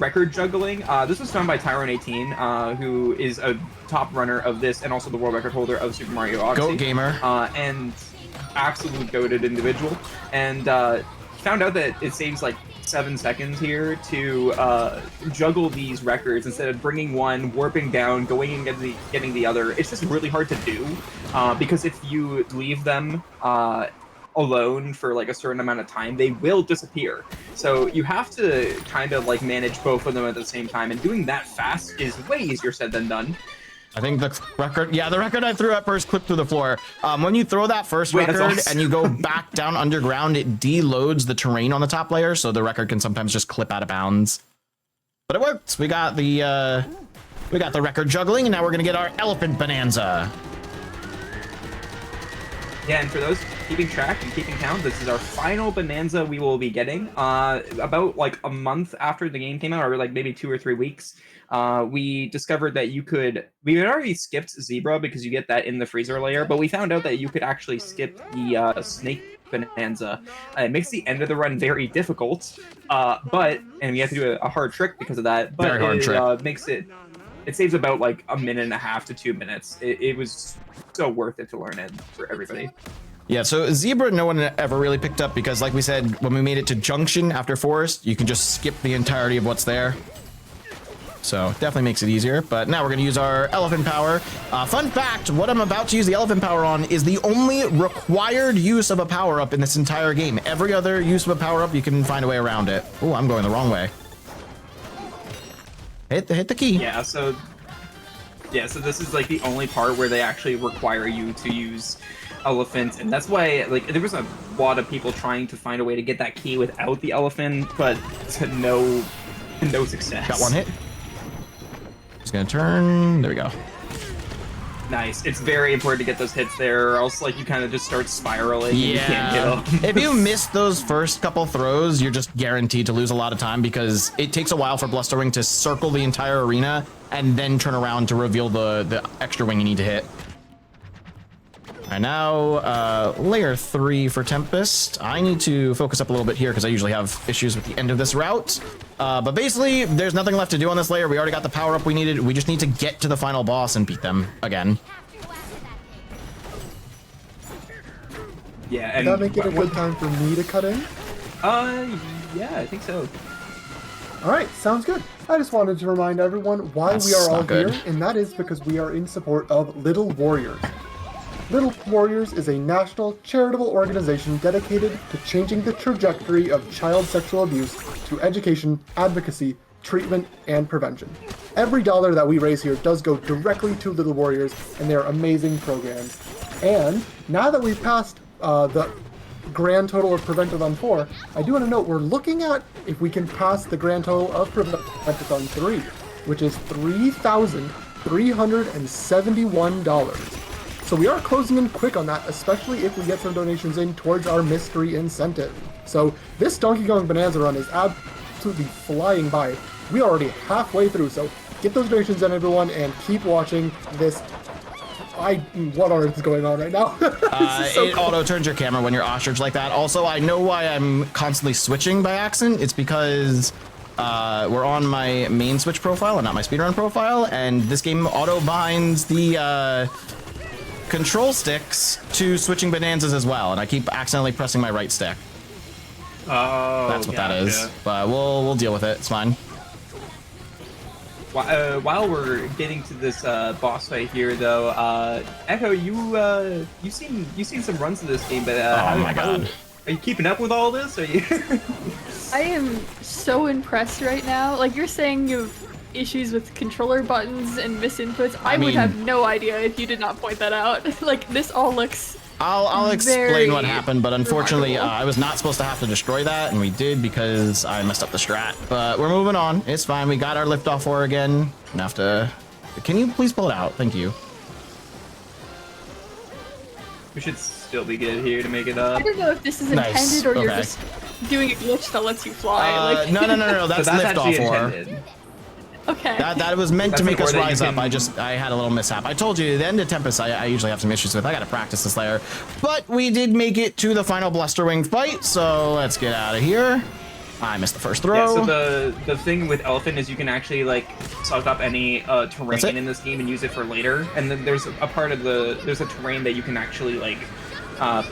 record juggling. This was found by Tyrone18, who is a top runner of this and also the world record holder of Super Mario Odyssey. Goat gamer. And absolute goated individual. And he found out that it saves like 7 seconds here to juggle these records instead of bringing one, warping down, going and getting the other. It's just really hard to do because if you leave them alone for like a certain amount of time, they will disappear. So you have to kind of like manage both of them at the same time, and doing that fast is way easier said than done. I think the record, the record I threw at first clipped through the floor. When you throw that first record and you go back down underground, it deloads the terrain on the top layer, so the record can sometimes just clip out of bounds. But it worked. We got the record juggling, and now we're gonna get our elephant bonanza. Yeah, and for those keeping track and keeping count, this is our final bonanza we will be getting. About like a month after the game came out, or like maybe 2 or 3 weeks, we discovered that we had already skipped Zebra because you get that in the freezer layer, but we found out that you could actually skip the snake bonanza. It makes the end of the run very difficult, and we have to do a hard trick because of that, but it makes it it saves about like a minute and a half to 2 minutes. It was so worth it to learn it for everybody. Yeah, so Zebra, no one ever really picked up because, like we said, when we made it to Junction after Forest, you can just skip the entirety of what's there. So definitely makes it easier. But now we're going to use our elephant power. Fun fact, what I'm about to use the elephant power on is the only required use of a power-up in this entire game. Every other use of a power-up, you can find a way around it. Oh, I'm going the wrong way. Hit the key. Yeah, so this is like the only part where they actually require you to use elephant, and that's why like there was a lot of people trying to find a way to get that key without the elephant, but to no success. Got one hit. Just gonna turn. There we go. Nice. It's very important to get those hits there, or else like you kind of just start spiraling. Yeah. And you can't get them. If you miss those first couple throws, you're just guaranteed to lose a lot of time because it takes a while for Blusterwing to circle the entire arena and then turn around to reveal the extra wing you need to hit. All right, now layer 3 for Tempest. I need to focus up a little bit here because I usually have issues with the end of this route. But basically, there's nothing left to do on this layer. We already got the power up we needed. We just need to get to the final boss and beat them again. Yeah, and Would that make it a good time for me to cut in? Yeah, I think so. All right, sounds good. I just wanted to remind everyone why That's we are all not good. here, and that is because we are in support of Little Warriors. Little Warriors is a national charitable organization dedicated to changing the trajectory of child sexual abuse through education, advocacy, treatment, and prevention. Every dollar that we raise here does go directly to Little Warriors and their amazing programs. And now that we've passed the grand total of Prevent-A-Thon 4, I do want to note we're looking at if we can pass the grand total of Prevent-A-Thon 3, which is $3,371. So we are closing in quick on that, especially if we get some donations in towards our mystery incentive. So this Donkey Kong Bonanza run is absolutely flying by. We are already halfway through, so get those donations in, everyone, and keep watching this. What on earth is going on right now? It auto turns your camera when you're ostrich like that. Also, I know why I'm constantly switching by accident. It's because we're on my main Switch profile and not my speedrun profile, and this game auto binds the control sticks to switching Bonanzas as well, and I keep accidentally pressing my right stick. Oh, That's what that is. But we'll deal with it. It's fine. While we're getting to this boss fight here, though, Echo, you've seen some runs of this game, but oh my god, are you keeping up with all this? Are you? I am so impressed right now. Like, you're saying you've issues with controller buttons and misinputs. I would have no idea if you did not point that out. Like, this all looks I'll explain what very happened, but unfortunately remarkable. I was not supposed to have to destroy that, and we did because I messed up the strat. But we're moving on. It's fine. We got our liftoff ore again. Gonna have to... Can you please pull it out? Thank you. We should still be good here to make it up. I don't know if this is Nice. intended or you're Okay. just doing a glitch that lets you fly. Like, No, that's, So that's liftoff actually ore. intended. okay. That was meant to That's make an us ore that you rise up. can- I had a little mishap. I told you, the end of Tempest, I usually have some issues with. I gotta practice this layer. But we did make it to the final Blusterwing fight, so let's get out of here. I missed the first throw. Yeah, so the thing with Elephant is you can actually like suck up any terrain in this game and use it for later. And then there's a part of there's a terrain that you can actually like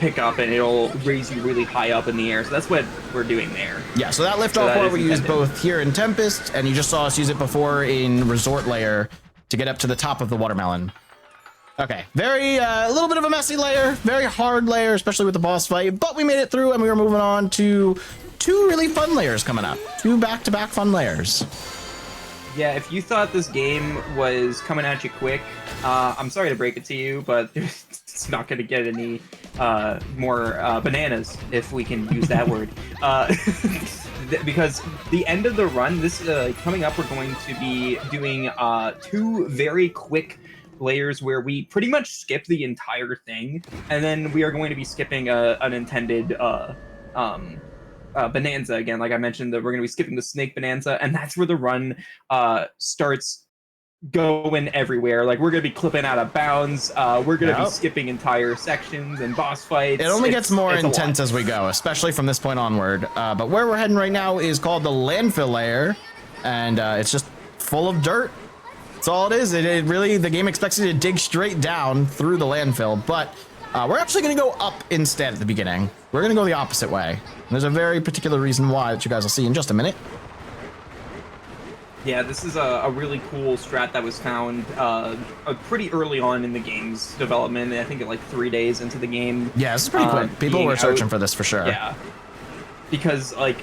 pick up and it'll raise you really high up in the air. So that's what we're doing there. Yeah, so that liftoff that ore is we used intended. both here in Tempest, and you just saw us use it before in Resort Layer to get up to the top of the watermelon. Okay, a little bit of a messy layer, very hard layer, especially with the boss fight, but we made it through and we were moving on to 2 really fun layers coming up. 2 back-to-back fun layers. Yeah, if you thought this game was coming at you quick, I'm sorry to break it to you, but it's not going to get any more bananas, if we can use that word. Because the end of the run, this coming up, we're going to be doing 2 very quick layers where we pretty much skip the entire thing, and then we are going to be skipping an intended Bonanza again. Like I mentioned, that we're going to be skipping the Snake Bonanza, and that's where the run starts going everywhere. Like we're going to be clipping out of bounds. We're going to be skipping entire sections and boss fights. It only gets more it's a intense lot. as we go, especially from this point onward. But where we're heading right now is called the landfill layer, and it's just full of dirt. That's all it is. It really, the game expects you to dig straight down through the landfill, but we're actually going to go up instead at the beginning. We're going to go the opposite way. And there's a very particular reason why that you guys will see in just a minute. Yeah, this is a really cool strat that was found pretty early on in the game's development. I think like 3 days into the game. Yeah, this is pretty quick. People were searching for this for sure. Yeah, because like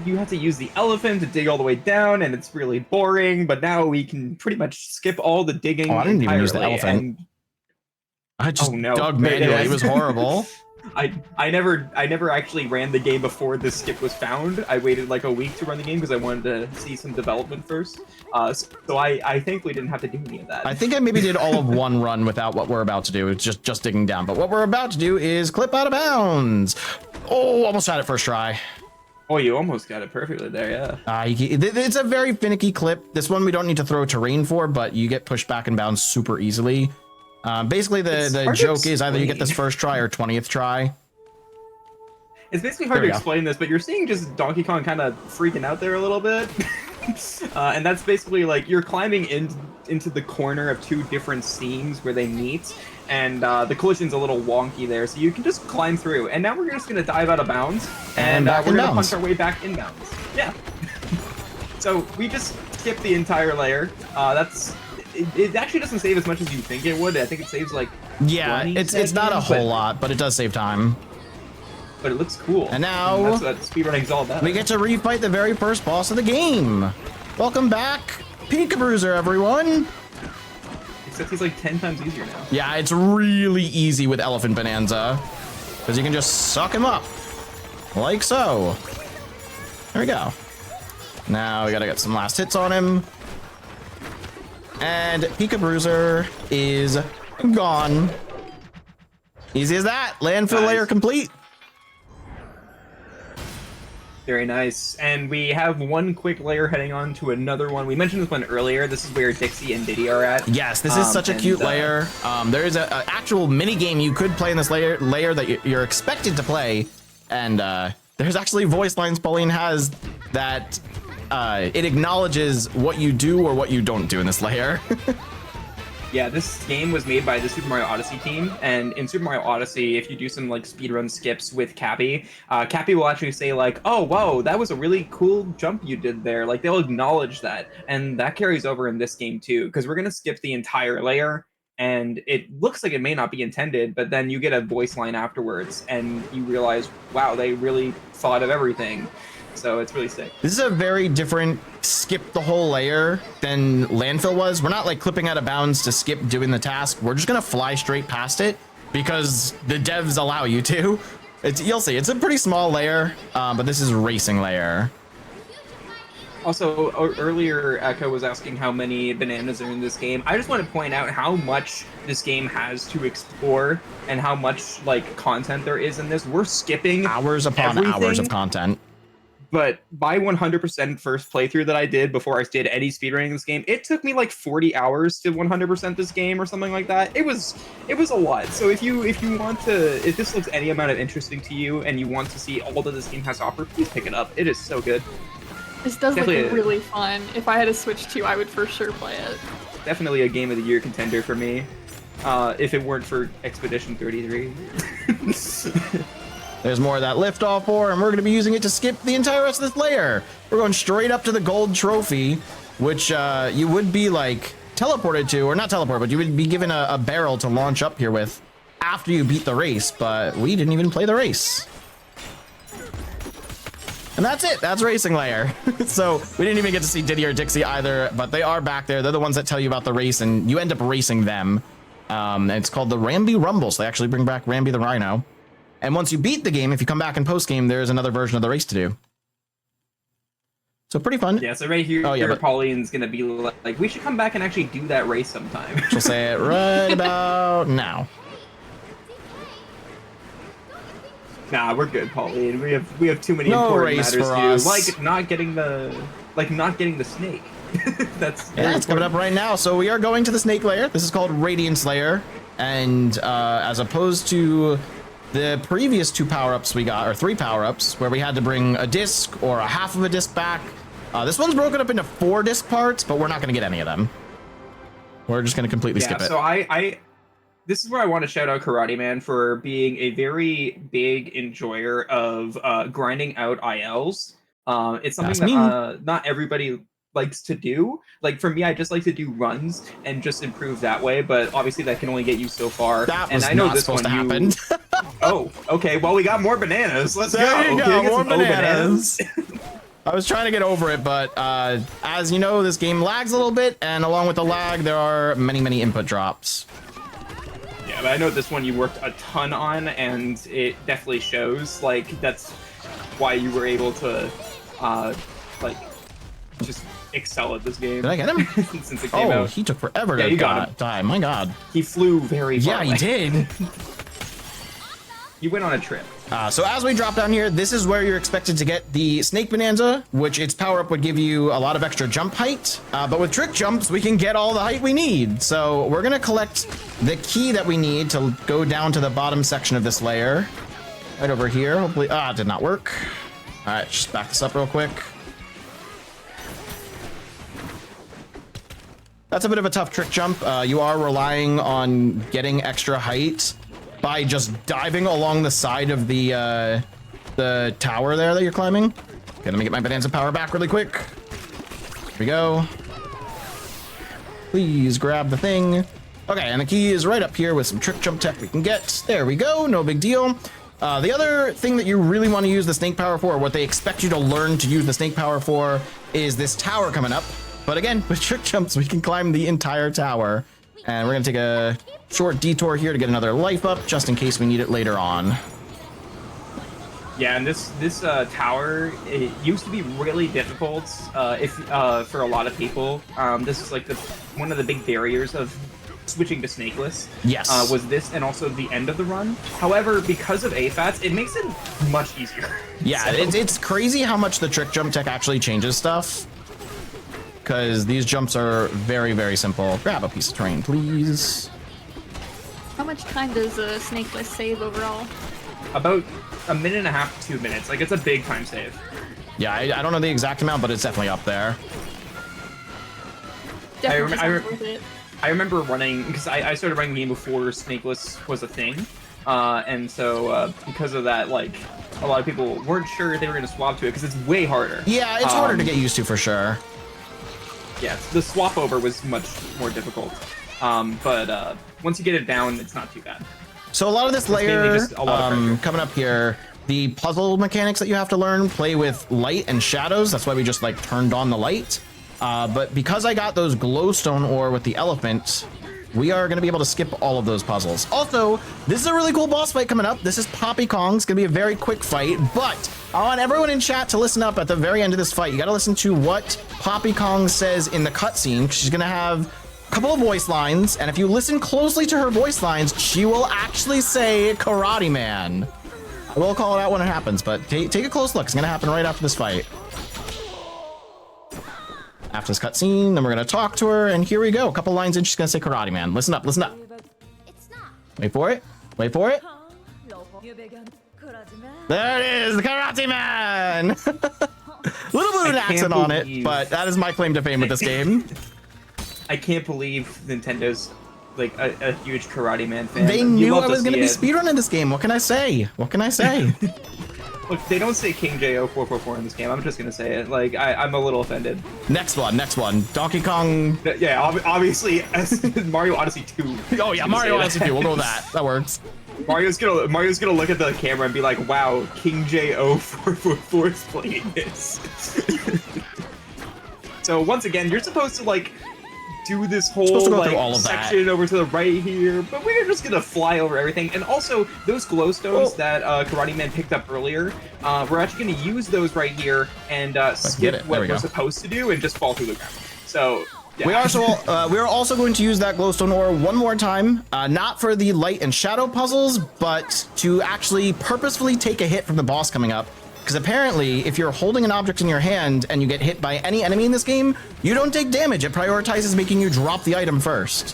you have to use the elephant to dig all the way down, and it's really boring. But now we can pretty much skip all the digging. Oh, I didn't even use the elephant. And... I just dug manually. It was horrible. I never actually ran the game before this skip was found. I waited like a week to run the game because I wanted to see some development first. So I thankfully didn't have to do any of that. I think I maybe did all of one run without what we're about to do. It's just digging down. But what we're about to do is clip out of bounds. Oh, almost had it first try. Oh, you almost got it perfectly there, yeah. It's a very finicky clip. This one we don't need to throw terrain for, but you get pushed back and bounds super easily. Basically, the joke is either you get this first try or 20th try. It's basically hard to explain this, but you're seeing just Donkey Kong kind of freaking out there a little bit. And that's basically like you're climbing into the corner of two different scenes where they meet, and the collision's a little wonky there, so you can just climb through. And now we're just going to dive out of bounds, and we're going to punch our way back inbounds. Yeah. So we just skip the entire layer. It actually doesn't save as much as you think it would. I think it saves like 20 it's not a whole lot, but it does save time. But it looks cool. And now that's what speedrunning's all about. We get to refight the very first boss of the game. Welcome back, Pika Bruiser, everyone. Except he's like 10 times easier now. Yeah, it's really easy with Elephant Bananza because you can just suck him up like so. There we go. Now we gotta get some last hits on him. And Pika Bruiser is gone. Easy as that. Landfill layer complete. Very nice. And we have one quick layer heading on to another one. We mentioned this one earlier. This is where Dixie and Diddy are at. Yes, this is such a cute layer. There is an actual mini game you could play in this layer that you're expected to play. And there's actually voice lines Pauline has that it acknowledges what you do or what you don't do in this layer. Yeah, this game was made by the Super Mario Odyssey team, and in Super Mario Odyssey, if you do some like speedrun skips with Cappy, Cappy will actually say like, "Oh, whoa, that was a really cool jump you did there." Like they'll acknowledge that, and that carries over in this game too, because we're gonna skip the entire layer, and it looks like it may not be intended, but then you get a voice line afterwards, and you realize, wow, they really thought of everything. So it's really sick. This is a very different skip the whole layer than Landfill was. We're not like clipping out of bounds to skip doing the task. We're just gonna fly straight past it because the devs allow you to. You'll see, it's a pretty small layer, but this is racing layer. Also, earlier Echo was asking how many bananas are in this game. I just want to point out how much this game has to explore and how much like content there is in this. We're skipping hours upon hours of content. But my 100% first playthrough that I did before I did any speedrunning in this game, it took me like 40 hours to 100% this game or something like that. It was a lot. So if this looks any amount of interesting to you and you want to see all that this game has to offer, please pick it up. It is so good. This does look really fun. If I had a Switch 2, I would for sure play it. Definitely a Game of the Year contender for me. If it weren't for Expedition 33. There's more of that liftoff ore, and we're going to be using it to skip the entire rest of this layer. We're going straight up to the gold trophy, which you would be like teleported to, or not teleported, but you would be given a barrel to launch up here with after you beat the race, but we didn't even play the race. And that's it. That's racing layer. So we didn't even get to see Diddy or Dixie either, but they are back there. They're the ones that tell you about the race, and you end up racing them. And it's called the Ramby Rumble, so they actually bring back Ramby the Rhino. And once you beat the game, if you come back in post-game, there's another version of the race to do. So pretty fun. Yeah, so right here, Pauline's going to be like, we should come back and actually do that race sometime. She'll say it right about now. Nah, we're good, Pauline. We have too many important matters to do. Like not getting the snake. It's coming up right now. So we are going to the snake layer. This is called Radiance Layer. And as opposed to the previous 2 power-ups we got, or 3 power-ups, where we had to bring a disc or a half of a disc back, This one's broken up into 4 disc parts, but we're not going to get any of them. We're just going to completely skip it. So this is where I want to shout out Karate Man for being a very big enjoyer of grinding out ILs. It's something that not everybody likes to do. Like for me, I just like to do runs and just improve that way, but obviously that can only get you so far. That was not supposed to happen. Oh, okay. Well, we got more bananas. Let's there go. You go. More bananas. I was trying to get over it, but as you know, this game lags a little bit, and along with the lag, there are many input drops. Yeah, but I know this one you worked a ton on, and it definitely shows. Like, that's why you were able to, like, just excel at this game. Did I get him? Since it came out. He took forever to die. My God. He flew very far away. He did. You went on a trip. So as we drop down here, this is where you're expected to get the Snake Bonanza, which its power-up would give you a lot of extra jump height. But with trick jumps, we can get all the height we need. So we're going to collect the key that we need to go down to the bottom section of this layer. Right over here. Hopefully, it did not work. All right, just back this up real quick. That's a bit of a tough trick jump. You are relying on getting extra height by just diving along the side of the tower there that you're climbing. Okay, let me get my Bonanza power back really quick. Here we go. Please grab the thing. Okay, and the key is right up here with some trick jump tech we can get. There we go, no big deal. The other thing that you really want to use the snake power for, what they expect you to learn to use the snake power for, is this tower coming up. But again, with trick jumps, we can climb the entire tower. And we're gonna take a short detour here to get another life up, just in case we need it later on. Yeah, and this tower, it used to be really difficult for a lot of people. This is like one of the big barriers of switching to snakeless. Yes. Was this and also the end of the run. However, because of AFATs, it makes it much easier. Yeah, so it's crazy how much the trick jump tech actually changes stuff. Because these jumps are very simple. Grab a piece of terrain, please. How much time does a snakeless save overall? About 1.5 minutes to 2 minutes. Like, it's a big time save. Yeah, I don't know the exact amount, but it's definitely up there. I remember running, because I started running the game before snakeless was a thing. And so because of that, like, a lot of people weren't sure they were going to swap to it, because it's way harder. Yeah, it's harder to get used to for sure. Yeah, the swap over was much more difficult. But once you get it down, it's not too bad. So a lot of this layer coming up here, the puzzle mechanics that you have to learn play with light and shadows. That's why we just like turned on the light. But because I got those glowstone ore with the elephant, we are going to be able to skip all of those puzzles. Also, this is a really cool boss fight coming up. This is Poppy Kong. It's going to be a very quick fight, but I want everyone in chat to listen up at the very end of this fight. You got to listen to what Poppy Kong says in the cutscene. She's going to have a couple of voice lines, and if you listen closely to her voice lines, she will actually say Karate Man. I will call it out when it happens, but take a close look. It's going to happen right after this fight. After this cutscene, then we're going to talk to her, and here we go. A couple lines in, she's going to say Karate Man. Listen up, listen up. Wait for it. Wait for it. There it is, the Karate Man! Little bit of an accent on it, but that is my claim to fame with this game. I can't believe Nintendo's like a huge Karate Man fan. They knew I was going to be speedrunning this game. What can I say? What can I say? Look, they don't say King J0444 in this game. I'm just gonna say it. Like, I'm a little offended. Next one. Donkey Kong. Yeah, obviously, Mario Odyssey 2. Oh yeah, Mario Odyssey 2. We'll go with that. That works. Mario's gonna look at the camera and be like, "Wow, King J0444 is playing this." So once again, you're supposed to like do this whole like section over to the right here, but we're just gonna fly over everything. And also, those glowstones that Karate Man picked up earlier, we're actually gonna use those right here and skip what we're supposed to do and just fall through the ground. So yeah. We are also going to use that glowstone ore one more time, not for the light and shadow puzzles, but to actually purposefully take a hit from the boss coming up. Because apparently, if you're holding an object in your hand and you get hit by any enemy in this game, you don't take damage. It prioritizes making you drop the item first.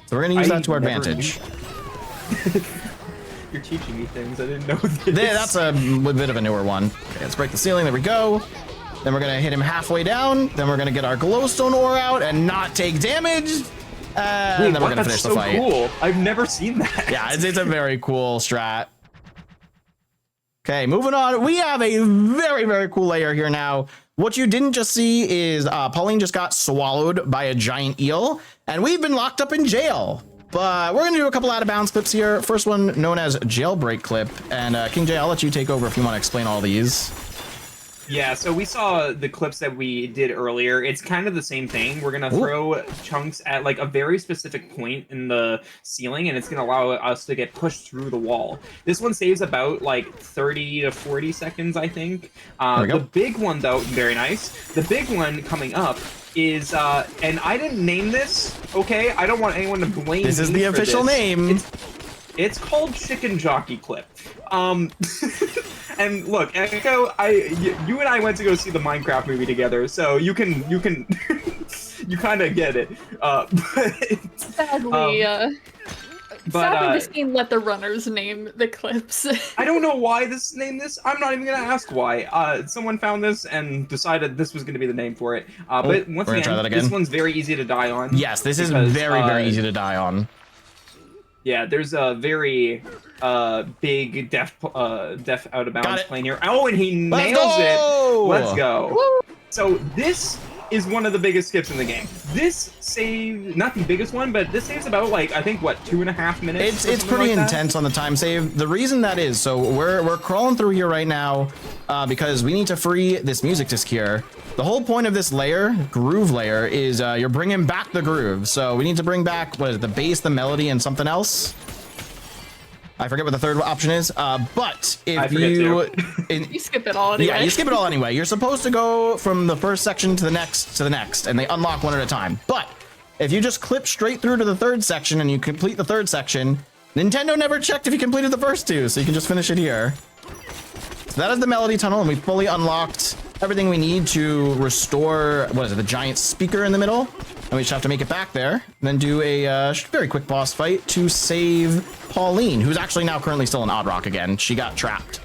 So we're going to use that to our advantage. You're teaching me things I didn't know. That's a bit of a newer one. Okay, let's break the ceiling. There we go. Then we're gonna hit him halfway down. Then we're gonna get our glowstone ore out and not take damage. And then we're gonna finish the fight. That's so cool. I've never seen that. Yeah, it's a very cool strat. Okay, moving on. We have a very, very cool layer here now. What you didn't just see is Pauline just got swallowed by a giant eel, and we've been locked up in jail. But we're gonna do a couple out of bounds clips here. First one known as jailbreak clip. And King J, I'll let you take over if you want to explain all these. Yeah, so we saw the clips that we did earlier. It's kind of the same thing. We're gonna throw chunks at like a very specific point in the ceiling, and it's gonna allow us to get pushed through the wall. This one saves about like 30 to 40 seconds, I think. The big one, though, very nice. The big one coming up is, and I didn't name this, okay? I don't want anyone to blame me. This is the official name. It's called Chicken Jockey Clip. And look, Echo, you and I went to go see the Minecraft movie together, so you can you kind of get it. Sadly, this game let the runners name the clips. I don't know why this named this. I'm not even gonna ask why. Someone found this and decided this was gonna be the name for it. But once again, this one's very easy to die on. Yes, this is very easy to die on. Yeah, there's a very big deaf out of bounds plane here. Oh, and he nails it. Let's go. Woo! So this is one of the biggest skips in the game. This saves, not the biggest one, but this saves about like, I think, what, 2.5 minutes? It's pretty intense on the time save. The reason that is, so we're crawling through here right now because we need to free this music disc here. The whole point of this layer, groove layer, is you're bringing back the groove. So we need to bring back, what is it, the bass, the melody, and something else? I forget what the third option is. But if you skip it all anyway. Yeah, you skip it all anyway. You're supposed to go from the first section to the next, and they unlock one at a time. But if you just clip straight through to the third section and you complete the third section, Nintendo never checked if you completed the first two, so you can just finish it here. So that is the melody tunnel, and we fully unlocked everything we need to restore, what is it, the giant speaker in the middle. And we just have to make it back there, and then do a very quick boss fight to save Pauline, who's actually now currently still in Odd Rock again. She got trapped.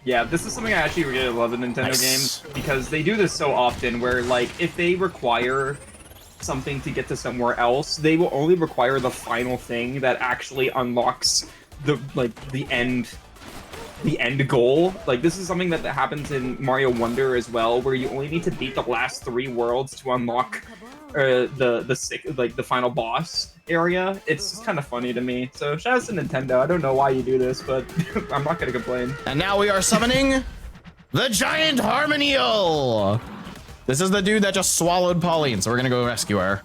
Yeah, this is something I actually really love in Nintendo games, because they do this so often where, like, if they require something to get to somewhere else, they will only require the final thing that actually unlocks the end goal. Like, this is something that happens in Mario Wonder as well, where you only need to beat the last 3 worlds to unlock the final boss area. It's just kind of funny to me. So shout out to Nintendo. I don't know why you do this, but I'm not gonna complain. And now we are summoning the giant Harmonial. This is the dude that just swallowed Pauline, so we're gonna go rescue her.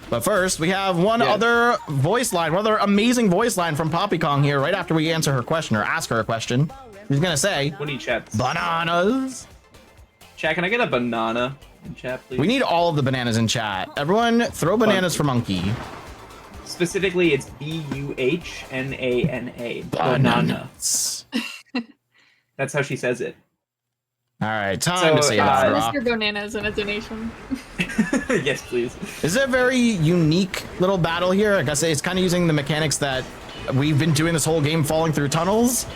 But first, we have one other voice line, one other amazing voice line from Poppy Kong here right after we answer her question or ask her a question. He's gonna say, what do you chat? Bananas. Chat, can I get a banana in chat, please? We need all of the bananas in chat. Everyone, throw bananas for Monkey. Specifically, it's B-U-H-N-A-N-A. Bananas. That's how she says it. All right, time to save Odd Rock. Mr. Bananas and a donation. Yes, please. This is a very unique little battle here. I guess it's kind of using the mechanics that we've been doing this whole game, falling through tunnels.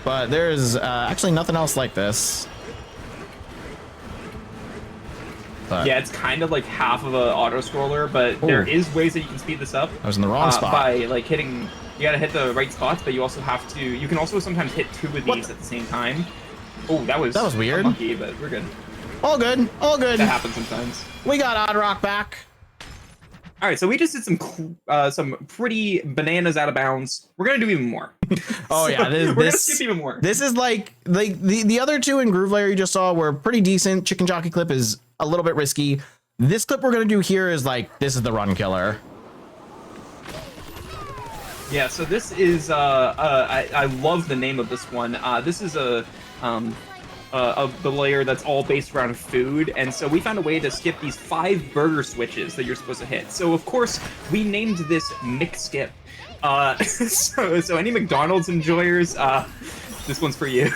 But there's actually nothing else like this. But yeah, it's kind of like half of an auto-scroller, but there is ways that you can speed this up. I was in the wrong spot. By like hitting, you gotta hit the right spots, but you also have to, you can also sometimes hit 2 of these at the same time. Oh, that was weird. Monkey, but we're good. All good, all good. That happens sometimes. We got Odd Rock back. All right, so we just did some pretty bananas out of bounds. We're gonna do even more. Oh yeah, we're gonna skip even more. This is like the other two in Groove Layer you just saw were pretty decent. Chicken Jockey Clip is a little bit risky. This clip we're gonna do here is like, this is the run killer. Yeah, so this is I love the name of this one. This is the layer that's all based around food, and so we found a way to skip these 5 burger switches that you're supposed to hit. So of course we named this Mix Skip. So any McDonald's enjoyers, this one's for you.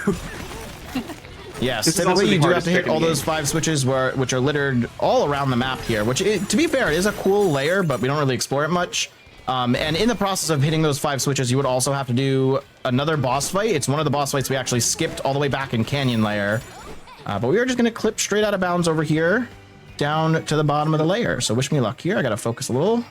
Yes, typically you do have to hit all those 5 switches which are littered all around the map here, which to be fair, it is a cool layer, but we don't really explore it much. And in the process of hitting those 5 switches, you would also have to do another boss fight. It's one of the boss fights we actually skipped all the way back in Canyon Layer. But we are just going to clip straight out of bounds over here down to the bottom of the layer. So wish me luck here. I got to focus a little.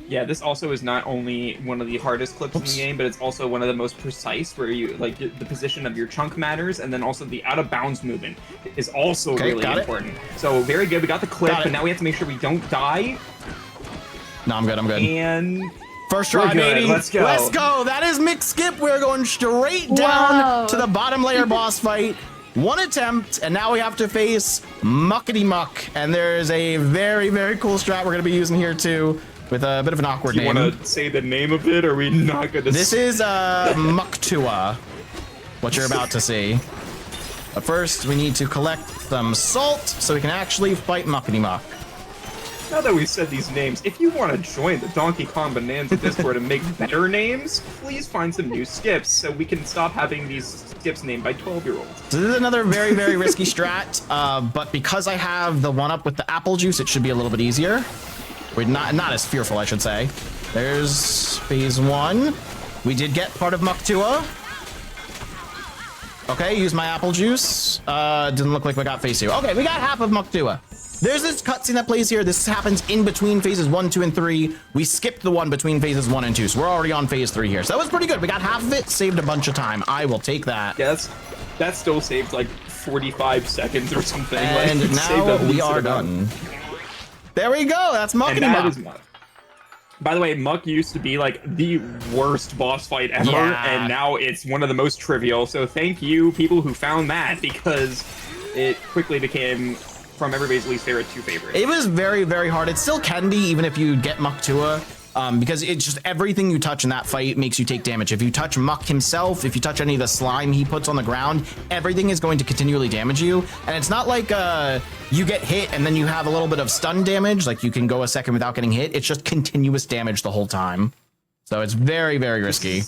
Yeah, this also is not only one of the hardest clips in the game, but it's also one of the most precise, where you like the position of your chunk matters, and then also the out of bounds movement is also really important. So very good. We got the clip, but now we have to make sure we don't die. No, I'm good. I'm good. And first try, baby. Let's go. Let's go. That is mixed skip. We're going straight down to the bottom layer boss fight. 1 attempt, and now we have to face Muckety Muck. And there's a very, very cool strat we're going to be using here too, with a bit of an awkward name. Do you want to say the name of it, or are we not going to? This is Mucktua, what you're about to see. But first, we need to collect some salt so we can actually fight Muckety Muck. Now that we've said these names, if you want to join the Donkey Kong Bonanza Discord and make better names, please find some new skips so we can stop having these skips named by 12-year-olds. So this is another very, very risky strat, but because I have the 1-up with the apple juice, it should be a little bit easier. We're not as fearful, I should say. There's phase 1. We did get part of Mucktua. Okay, use my apple juice. Didn't look like we got phase 2. Okay, we got half of Mucktua. There's this cutscene that plays here. This happens in between phases 1, 2, and 3. We skipped the one between phases 1 and 2, so we're already on phase 3 here. So that was pretty good. We got half of it, saved a bunch of time. I will take that. Yeah, that still saved like 45 seconds or something. And like, now we are done. There we go. That's Muckety Muck. By the way, Muck used to be like the worst boss fight ever, and now it's one of the most trivial. So thank you, people who found that, because it quickly became, from everybody's least favorite to favorite. It was very, very hard. It still can be, even if you get Mucktua, because it's just everything you touch in that fight makes you take damage. If you touch Muck himself, if you touch any of the slime he puts on the ground, everything is going to continually damage you. And it's not like you get hit and then you have a little bit of stun damage, like you can go a second without getting hit. It's just continuous damage the whole time. So it's very, very risky.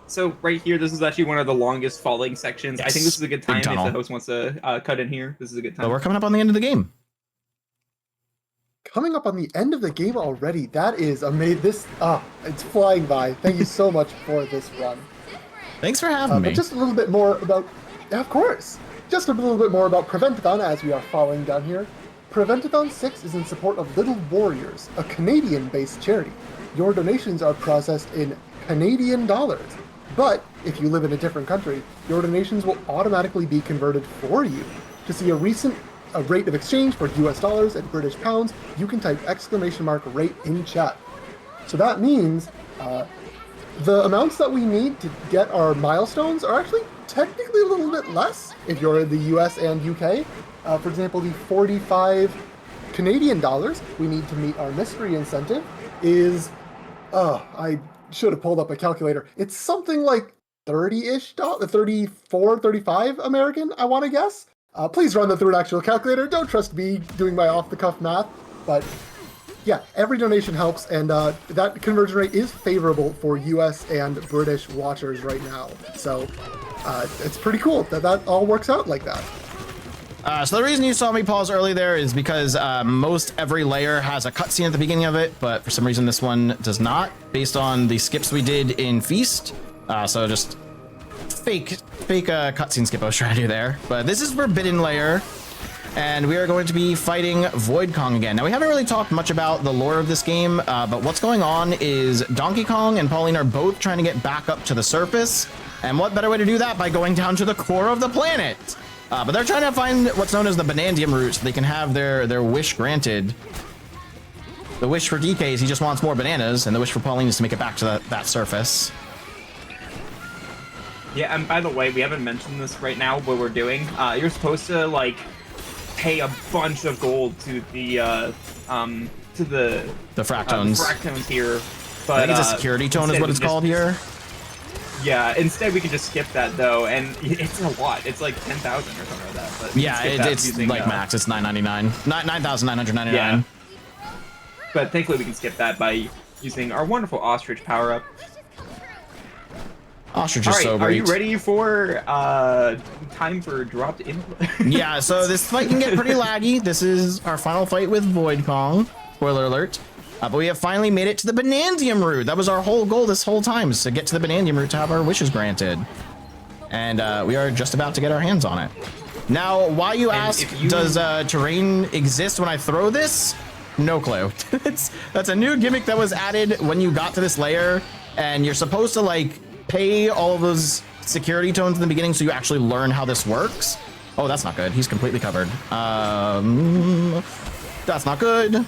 So right here, this is actually one of the longest falling sections. Yes. I think this is a good time if the host wants to cut in here. This is a good time. So we're coming up on the end of the game. Coming up on the end of the game already. That is amazing. It's flying by. Thank you so much for this run. Thanks for having me. But just a little bit more about, of course, just a little bit more about Prevent-A-Thon as we are following down here. Prevent-A-Thon 6 is in support of Little Warriors, a Canadian-based charity. Your donations are processed in Canadian dollars. But if you live in a different country, your donations will automatically be converted for you. To see a recent rate of exchange for US dollars and British pounds, you can type !rate in chat. So that means the amounts that we need to get our milestones are actually technically a little bit less if you're in the US and UK. For example, the 45 Canadian dollars we need to meet our mystery incentive is, I should have pulled up a calculator. It's something like 30-ish, 34, 35 American, I want to guess. Please run that through an actual calculator. Don't trust me doing my off-the-cuff math. But yeah, every donation helps, and that conversion rate is favorable for US and British watchers right now. So it's pretty cool that all works out like that. So the reason you saw me pause early there is because most every layer has a cutscene at the beginning of it, but for some reason this one does not, based on the skips we did in Feast. So just fake cutscene skip I was trying to do there. But this is Forbidden Layer, and we are going to be fighting Void Kong again. Now we haven't really talked much about the lore of this game, but what's going on is Donkey Kong and Pauline are both trying to get back up to the surface, and what better way to do that by going down to the core of the planet? But they're trying to find what's known as the Banandium root so they can have their wish granted. The wish for DK is he just wants more bananas, and the wish for Pauline is to make it back to that surface. Yeah, and by the way, we haven't mentioned this right now, what we're doing. You're supposed to, like, pay a bunch of gold to the fractones. The fractones here. But, I think it's a security tone is what it's called here. Yeah, instead we can just skip that, though, and it's a lot. It's like 10,000 or something like that. But yeah, it's using, like max. It's $9.99. 9,999. Yeah. But thankfully we can skip that by using our wonderful ostrich power-up. Ostrich is so great. Are you ready for time for dropped input? Yeah, so this fight can get pretty laggy. This is our final fight with Void Kong. Spoiler alert. But we have finally made it to the Bananzium route. That was our whole goal this whole time, is to get to the Bananzium route to have our wishes granted. And we are just about to get our hands on it. Now, why you ask, does terrain exist when I throw this? No clue. That's a new gimmick that was added when you got to this layer, and you're supposed to like pay all of those security tones in the beginning so you actually learn how this works. Oh, that's not good. He's completely covered. That's not good.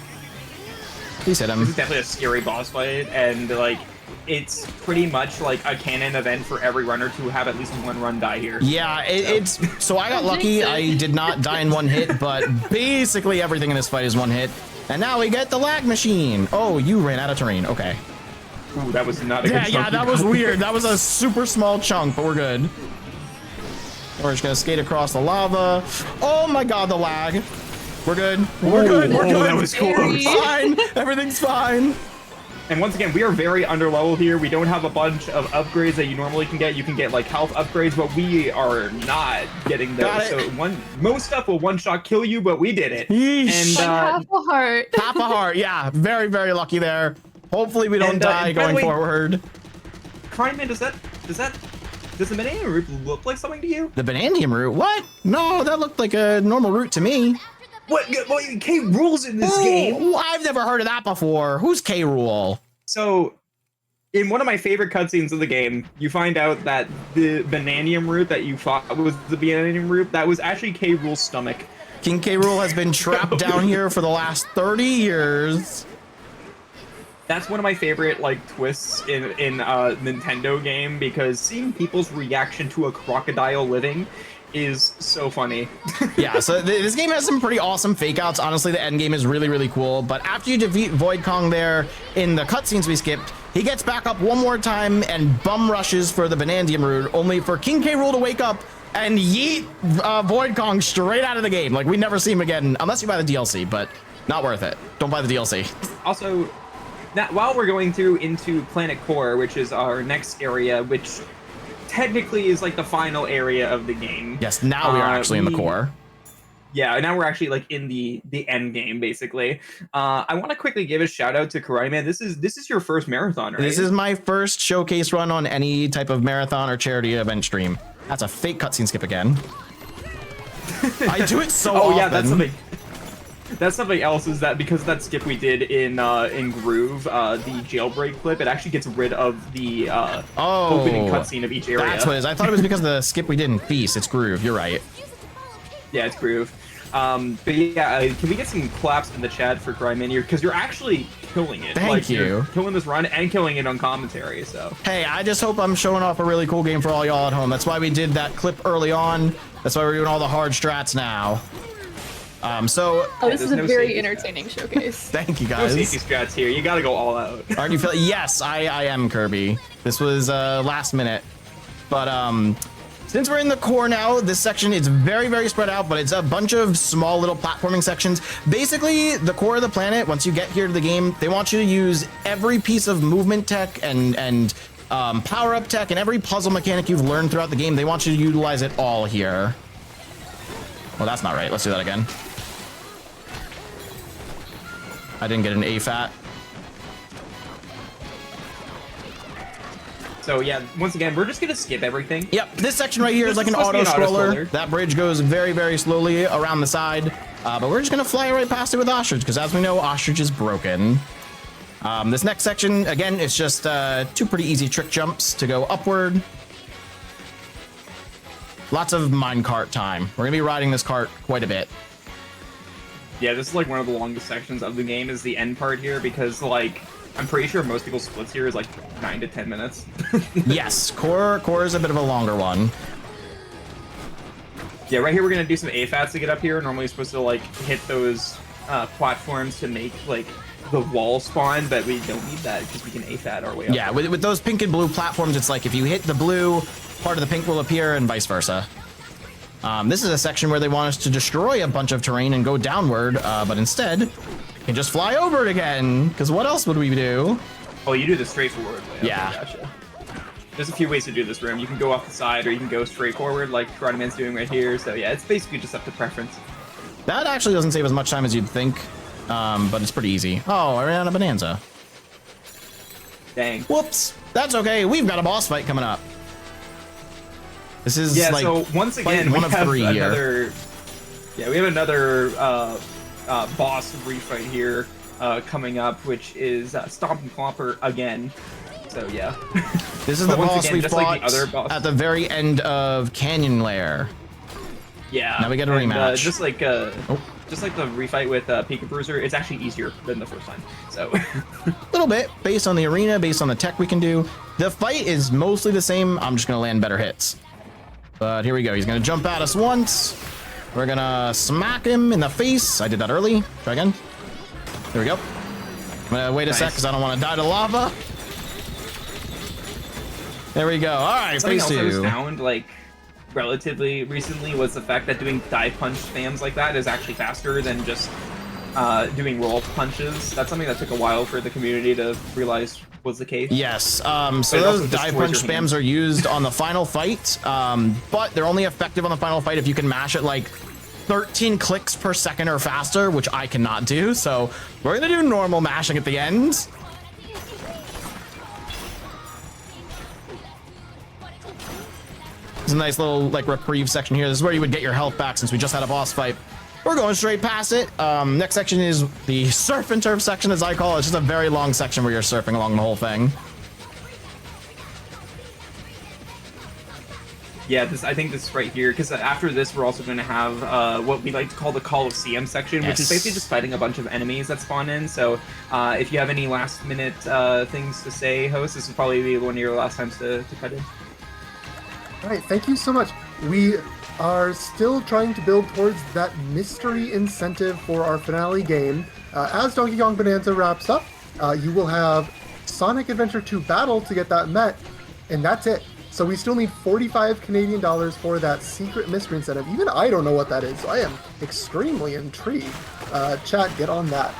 Please hit him. This is definitely a scary boss fight, and like it's pretty much like a canon event for every runner to have at least one run die here. Yeah, it's so I got lucky. I did not die in one hit, but basically everything in this fight is one hit. And now we get the lag machine. Oh, you ran out of terrain. Okay. Ooh, that was not a good chunk. Yeah, that was weird. That was a super small chunk, but we're good. We're just gonna skate across the lava. Oh my god, the lag. We're good. We're good. We're good. That was cool. Fine. Everything's fine. And once again, we are very underleveled here. We don't have a bunch of upgrades that you normally can get. You can get like health upgrades, but we are not getting those. So most stuff will one-shot kill you, but we did it. Yeesh. And half a heart. Half a heart. Yeah, very, very lucky there. Hopefully we don't die going forward. Cryman, does the Bananza route look like something to you? The Bananzium route? What? No, that looked like a normal route to me. What? K. Rool's in this game? I've never heard of that before. Who's K. Rool? So, in one of my favorite cutscenes of the game, you find out that the Bananzium route that you thought was the Bananzium route, that was actually K. Rool's stomach. King K. Rool has been trapped down here for the last 30 years. That's one of my favorite like twists in a Nintendo game, because seeing people's reaction to a crocodile living is so funny. Yeah, so this game has some pretty awesome fake outs. Honestly, the end game is really, really cool. But after you defeat Void Kong there in the cutscenes we skipped, he gets back up one more time and bum rushes for the Bananzium route, only for King K. Rool to wake up and yeet Void Kong straight out of the game. Like, we never see him again, unless you buy the DLC, but not worth it. Don't buy the DLC. Also, now, while we're going through into Planet Core, which is our next area, which technically is like the final area of the game. Yes, now we are actually in the core. Yeah, now we're actually like in the end game, basically. I want to quickly give a shout out to Karaiman. This is your first marathon, right? This is my first showcase run on any type of marathon or charity event stream. That's a fake cutscene skip again. I do it so often. Yeah, that's something else, is that because of that skip we did in Groove, the jailbreak clip, it actually gets rid of the opening cutscene of each area. That's what it is. I thought it was because of the skip we did in Feast. It's Groove. You're right. Yeah, it's Groove. But yeah, can we get some claps in the chat for Cryman here? Because you're actually killing it. Thank you. You're killing this run and killing it on commentary, so. Hey, I just hope I'm showing off a really cool game for all y'all at home. That's why we did that clip early on. That's why we're doing all the hard strats now. This is a very entertaining showcase. Thank you, guys. No safety strats here. You gotta go all out. Aren't you feeling? Yes, I am, Kirby. This was last minute, but since we're in the core now, this section is very, very spread out, but it's a bunch of small little platforming sections. Basically, the core of the planet, once you get here to the game, they want you to use every piece of movement tech and power-up tech and every puzzle mechanic you've learned throughout the game. They want you to utilize it all here. Well, that's not right. Let's do that again. I didn't get an AFAT. So yeah, once again, we're just gonna skip everything. Yep, this section right here is like an auto-scroller. That bridge goes very, very slowly around the side, but we're just gonna fly right past it with Ostrich, because as we know, Ostrich is broken. This next section, again, it's just two pretty easy trick jumps to go upward. Lots of minecart time. We're gonna be riding this cart quite a bit. Yeah, this is like one of the longest sections of the game, is the end part here, because like I'm pretty sure most people's splits here is like 9 to 10 minutes. Yes, core is a bit of a longer one. Yeah, right here we're gonna do some AFATs to get up here. Normally you're supposed to like hit those platforms to make like the wall spawn, but we don't need that because we can AFAT our way up. Yeah, with those pink and blue platforms, it's like if you hit the blue, part of the pink will appear and vice versa. This is a section where they want us to destroy a bunch of terrain and go downward, but instead, we can just fly over it again, because what else would we do? Oh, you do the straightforward way. Okay, yeah. Gotcha. There's a few ways to do this room. You can go off the side, or you can go straight forward, like Karate doing right here. So yeah, it's basically just up to preference. That actually doesn't save as much time as you'd think. but it's pretty easy. Oh, I ran out of Bananza. Dang. Whoops. That's okay. We've got a boss fight coming up. This is Yeah, like so once again, we one of have 3 another... Yeah, we have another boss refight here coming up, which is Stomp and Clomper again. So, yeah. This is the boss we just fought like the other boss. at the very end of Canyon Lair. Yeah. Now we get a rematch. Just like the refight with Pika Bruiser, it's actually easier than the first time. So a little bit based on the arena, based on the tech we can do. The fight is mostly the same. I'm just gonna land better hits. But here we go. He's gonna jump at us once. We're gonna smack him in the face. I did that early. Try again. There we go. I'm gonna wait a sec because I don't want to die to lava. There we go. All right, something phase else 2. I found like relatively recently was the fact that doing dive punch spams like that is actually faster than just doing roll punches. That's something that took a while for the community to realize was the case. Yes, so those dive punch spams are used on the final fight, but they're only effective on the final fight if you can mash it like 13 clicks per second or faster, which I cannot do. So we're gonna do normal mashing at the end. There's a nice little like reprieve section here. This is where you would get your health back since we just had a boss fight. We're going straight past it. Next section is the surf and turf section, as I call it. It's just a very long section where you're surfing along the whole thing. Yeah, I think this right here, because after this, we're also going to have what we like to call the Coliseum section, which is basically just fighting a bunch of enemies that spawn in. So if you have any last-minute things to say, host, this is probably one of your last times to cut in. All right, thank you so much. We are still trying to build towards that mystery incentive for our finale game. As Donkey Kong Bonanza wraps up, you will have Sonic Adventure 2 Battle to get that met, and that's it. So we still need 45 Canadian dollars for that secret mystery incentive. Even I don't know what that is, so I am extremely intrigued. Chat, get on that.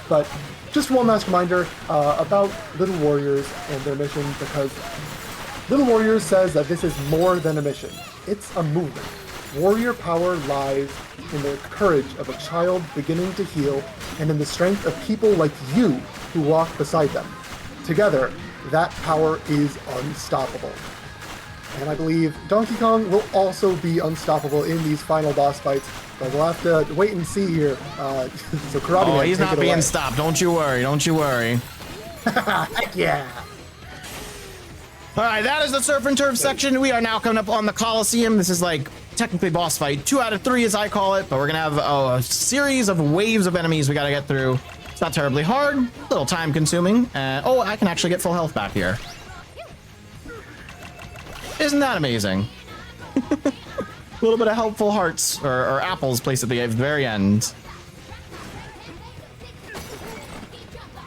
But just one last reminder about Little Warriors and their mission, because Little Warriors says that this is more than a mission. It's a movement. Warrior power lies in the courage of a child beginning to heal and in the strength of people like you who walk beside them. Together, that power is unstoppable. And I believe Donkey Kong will also be unstoppable in these final boss fights, but we'll have to wait and see here. So Karate Man, he's not being stopped. Don't you worry. Don't you worry. Heck yeah. All right, that is the surf and turf section. We are now coming up on the Coliseum. This is like technically boss fight 2 out of 3, as I call it, but we're gonna have a series of waves of enemies we gotta get through. It's not terribly hard, a little time consuming. Oh, I can actually get full health back here. Isn't that amazing? A little bit of helpful hearts or apples placed at the very end.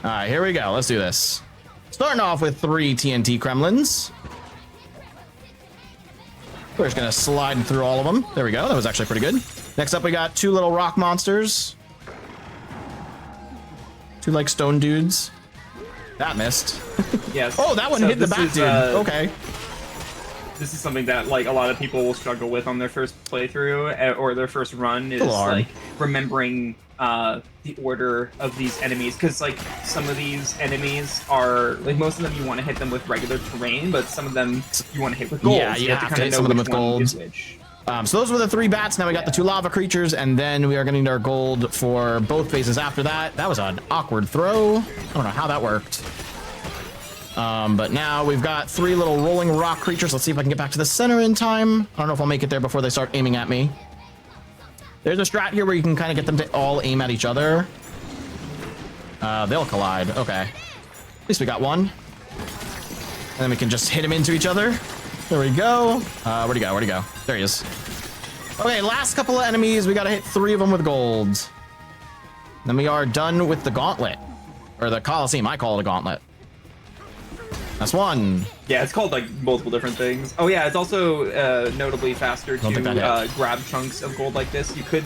All right, here we go. Let's do this. Starting off with 3 TNT Kremlins. We're just gonna slide through all of them. There we go. That was actually pretty good. Next up, we got 2 little rock monsters. 2 like stone dudes. That missed. Yes. Oh, that one so hit the back dude. Okay. This is something that like a lot of people will struggle with on their first playthrough or their first run, is like remembering the order of these enemies, because like some of these enemies are like, most of them you want to hit them with regular terrain, but some of them you want to hit with gold. Yeah, you have to hit some of them with gold. So those were the 3 bats. Now we got the 2 lava creatures, and then we are getting our gold for both phases after that. That was an awkward throw. I don't know how that worked. But now we've got 3 little rolling rock creatures. Let's see if I can get back to the center in time. I don't know if I'll make it there before they start aiming at me. There's a strat here where you can kind of get them to all aim at each other. They'll collide. Okay. At least we got one. And then we can just hit them into each other. There we go. Where'd he go? Where'd he go? There he is. Okay, last couple of enemies. We got to hit 3 of them with gold. Then we are done with the gauntlet. Or the Coliseum. I call it a gauntlet. That's 1. Yeah, it's called like multiple different things. Oh yeah, it's also notably faster to grab chunks of gold like this. You could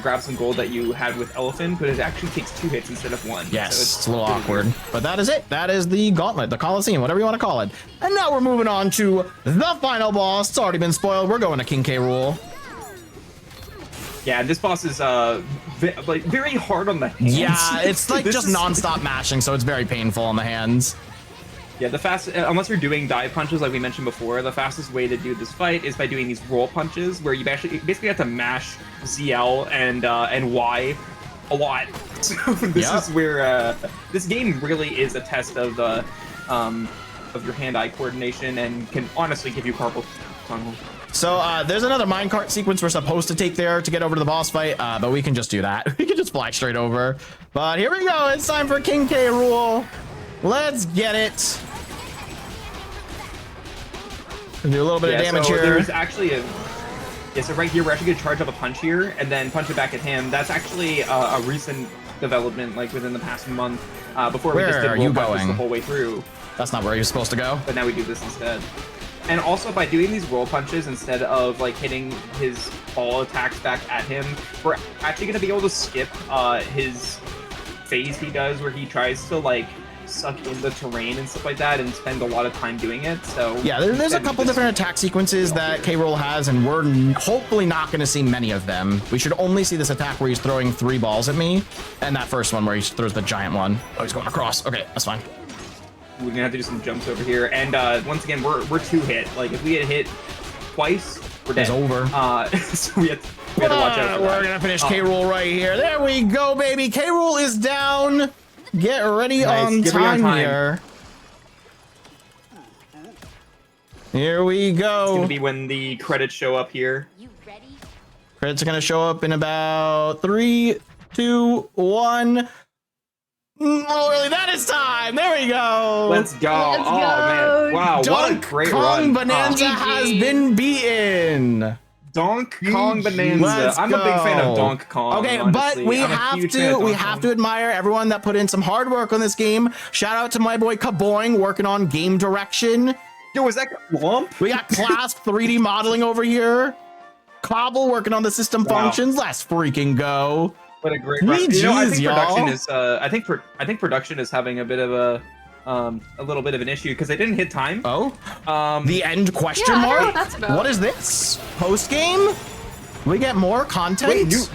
grab some gold that you had with Elephant, but it actually takes 2 hits instead of 1. Yes, so it's a little awkward. But that is it. That is the gauntlet, the Coliseum, whatever you want to call it. And now we're moving on to the final boss. It's already been spoiled. We're going to King K. Rool. Yeah, this boss is like very hard on the hands. Yeah, it's like This just is- non-stop mashing, so it's very painful on the hands. Yeah, the fast unless you're doing dive punches like we mentioned before, the fastest way to do this fight is by doing these roll punches where you basically have to mash ZL and Y a lot. So this is where this game really is a test of your hand-eye coordination and can honestly give you carpal tunnel. So there's another minecart sequence we're supposed to take there to get over to the boss fight, but we can just do that. We can just fly straight over. But here we go. It's time for King K. Rool. Let's get it. Do a little bit of damage so here. There's actually so right here we're actually gonna charge up a punch here and then punch it back at him. That's actually a recent development, like within the past month. Before we just did roll punches the whole way through. That's not where you're supposed to go. But now we do this instead. And also by doing these roll punches instead of like hitting his ball attacks back at him, we're actually gonna be able to skip his phase he does where he tries to like suck in the terrain and stuff like that and spend a lot of time doing it. So yeah, there's a couple different attack sequences that K. Rool has, and we're hopefully not going to see many of them. We should only see this attack where he's throwing 3 balls at me, and that first one where he throws the giant one. Oh, he's going across. Okay, that's fine. We're gonna have to do some jumps over here, and once again we're 2-hit. Like if we had hit twice, we're dead. It's over. So we have to watch out for that. We're gonna finish K. Rool right here. There we go, baby. K. Rool is down. Get ready on time here. Here we go. It's gonna be when the credits show up here. You ready? Credits are gonna show up in about 3, 2, 1. Literally, that is time. There we go. Let's go. Let's Oh go. man, wow, what a Donkey great Kong run. Bananza has been beaten. Donkey Kong Bananza. Let's I'm a big fan go. of Donkey Kong. Okay, honestly. but we I'm a have huge fan of to Donkey Kong. admire everyone that put in some hard work on this game. Shout out to my boy Kaboing working on game direction. Yo, was that Lump? We got Clasp 3D modeling over here. Cobble working on the system functions. Let's freaking go. What a great run. GG's, You know, I think production y'all. is I think production is having a bit of a little bit of an issue because they didn't hit time. Oh, the end question Yeah, I don't know mark? what that's about. What is this? Post game? We get more content? Wait,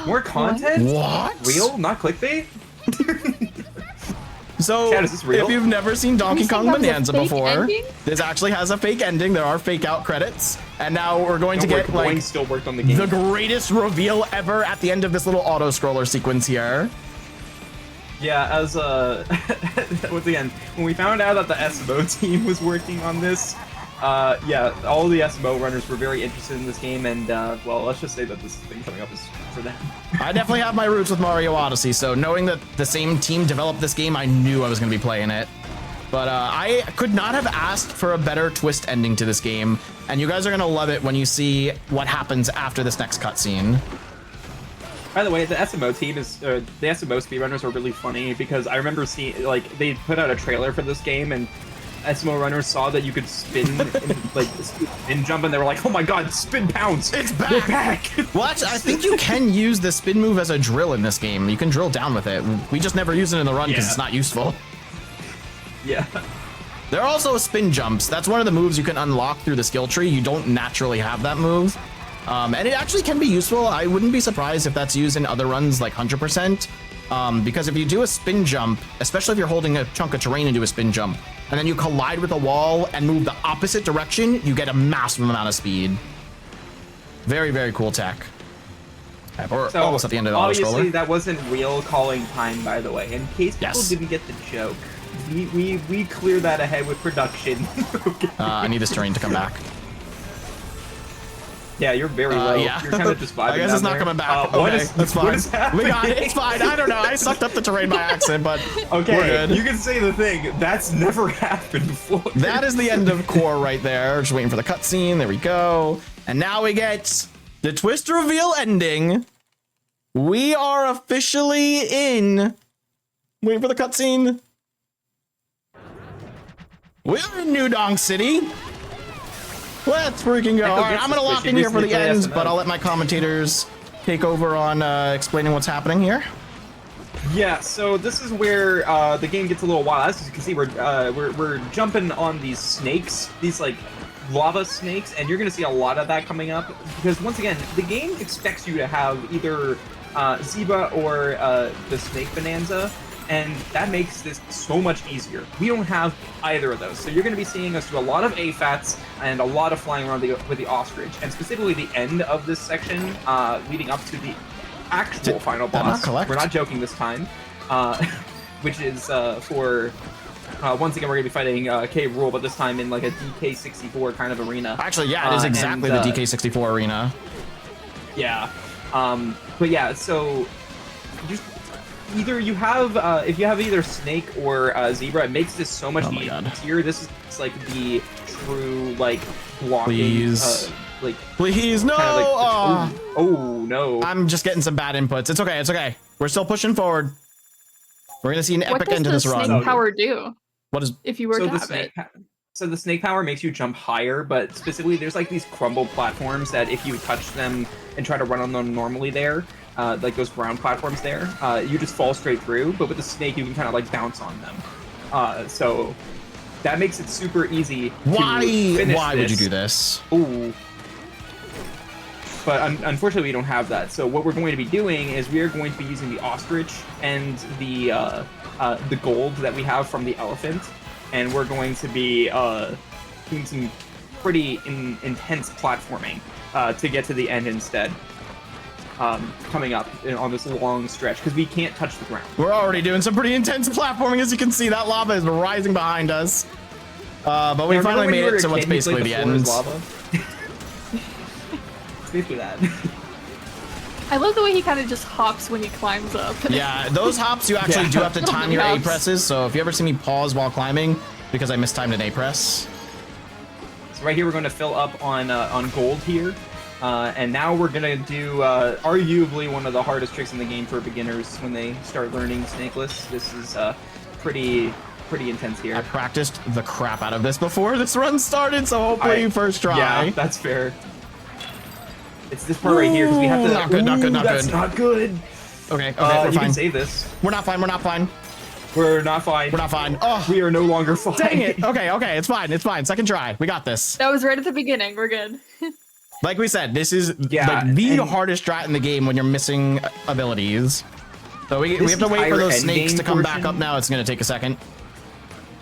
more content? What? Real? Not clickbait? So, Chad, is this real? if you've never seen Donkey You Kong think that Bonanza was a fake before, ending? this actually has a fake ending. There are fake out credits. And now we're going to Don't worry, get, Boeing like, still worked on the game. the greatest reveal ever at the end of this little auto-scroller sequence here. Yeah, as once again, when we found out that the SMO team was working on this, yeah, all the SMO runners were very interested in this game, and well, let's just say that this thing coming up is for them. I definitely have my roots with Mario Odyssey, so knowing that the same team developed this game, I knew I was going to be playing it. But I could not have asked for a better twist ending to this game, and you guys are going to love it when you see what happens after this next cutscene. By the way, the SMO team is the SMO speedrunners are really funny because I remember seeing like they put out a trailer for this game and SMO runners saw that you could spin like spin jump and they were like, oh my god, spin pounds! It's back! We're back! What? I think you can use the spin move as a drill in this game. You can drill down with it. We just never use it in the run because Yeah. it's not useful. Yeah. There are also spin jumps. That's one of the moves you can unlock through the skill tree. You don't naturally have that move. And it actually can be useful. I wouldn't be surprised if that's used in other runs like 100%. Because if you do a spin jump, especially if you're holding a chunk of terrain and do a spin jump, and then you collide with a wall and move the opposite direction, you get a massive amount of speed. Very, very cool tech. Right, we're So, almost at the end of the obviously, auto-scroller. that wasn't real calling time, by the way. In case people Yes. didn't get the joke, we clear that ahead with production. Okay. I need this terrain to come back. Yeah, you're very low. Yeah. You're kind of just vibing I guess down it's not there. coming back. What Okay, is, that's fine. What is happening? We got it. It's fine. I don't know. I sucked up the terrain by accident, but Okay, we're good. you can say the thing. That's never happened before. That is the end of core right there. Just waiting for the cutscene. There we go. And now we get the twist reveal ending. We are officially in. Waiting for the cutscene. We're in New Donk City. Let's freaking go. All right, I'm gonna lock in here for the end, but I'll let my commentators take over on explaining what's happening here. Yeah, so this is where the game gets a little wild. As you can see, we're jumping on these snakes, these like lava snakes, and you're going to see a lot of that coming up, because once again, the game expects you to have either Zebra or the Snake Bananza, and that makes this so much easier. We don't have either of those, so you're going to be seeing us do a lot of AFATs and a lot of flying around with the ostrich, and specifically the end of this section leading up to the actual final boss. We're not joking this time, which is for... once again, we're going to be fighting K. Rool, but this time in like a DK64 kind of arena. Actually, yeah, it is exactly the DK64 arena. Yeah. But yeah, so just either you have, if you have either Snake or Zebra, it makes this so much easier. This is like the true, like, blocking. Please. Please, no! Like oh, no. I'm just getting some bad inputs. It's okay, it's okay. We're still pushing forward. We're going to see an epic end to this run. What does the snake power do? What is... If you were to have it? So the snake power makes you jump higher, but specifically there's like these crumbled platforms that if you touch them and try to run on them normally there, like those brown platforms there, you just fall straight through, but with the snake you can kind of like bounce on them. So that makes it super easy to finish Why would you do this? Ooh. But unfortunately we don't have that. So what we're going to be doing is we are going to be using the ostrich and the gold that we have from the elephant, and we're going to be doing some pretty intense platforming to get to the end instead. Coming up on this long stretch, because we can't touch the ground. We're already doing some pretty intense platforming, as you can see. That lava is rising behind us. But we finally made it to what's basically the end. Lava? It's basically that. I love the way he kind of just hops when he climbs up. Yeah, those hops you actually do have to time your A presses. So if you ever see me pause while climbing, because I mistimed an A press. So right here we're going to fill up on gold here, and now we're going to do arguably one of the hardest tricks in the game for beginners when they start learning snakeless. This is pretty intense here. I practiced the crap out of this before this run started, so hopefully first try. Yeah, that's fair. It's this part right here, because we have to... Not good, not good, not good. That's not good. Okay, we're fine. You can save this. We're not fine, we're not fine. We're not fine. We're not fine. Oh, we are no longer fine. Dang it. Okay, okay, it's fine, it's fine. Second try. We got this. That was right at the beginning. We're good. Like we said, this is like the hardest strat in the game when you're missing abilities. So we have to wait for those snakes to come back up now. It's going to take a second.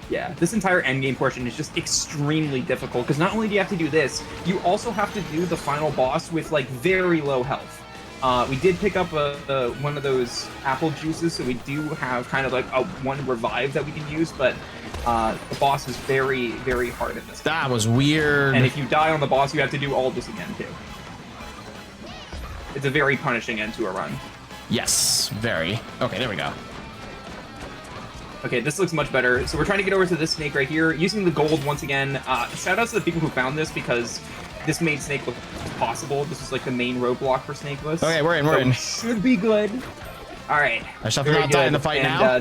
Yeah, this entire endgame portion is just extremely difficult, because not only do you have to do this, you also have to do the final boss with like very low health. We did pick up one of those apple juices, so we do have kind of like one revive that we can use, but the boss is very, very hard in this game. That was weird. And if you die on the boss, you have to do all this again too. It's a very punishing end to a run. Yes, very. Okay, there we go. Okay, this looks much better. So we're trying to get over to this snake right here, using the gold once again. Shout out to the people who found this, because this made Snake look possible. This is like the main roadblock for Snakeless. Okay, we're in, we're in. Should be good. All right. I shall not die in the fight now.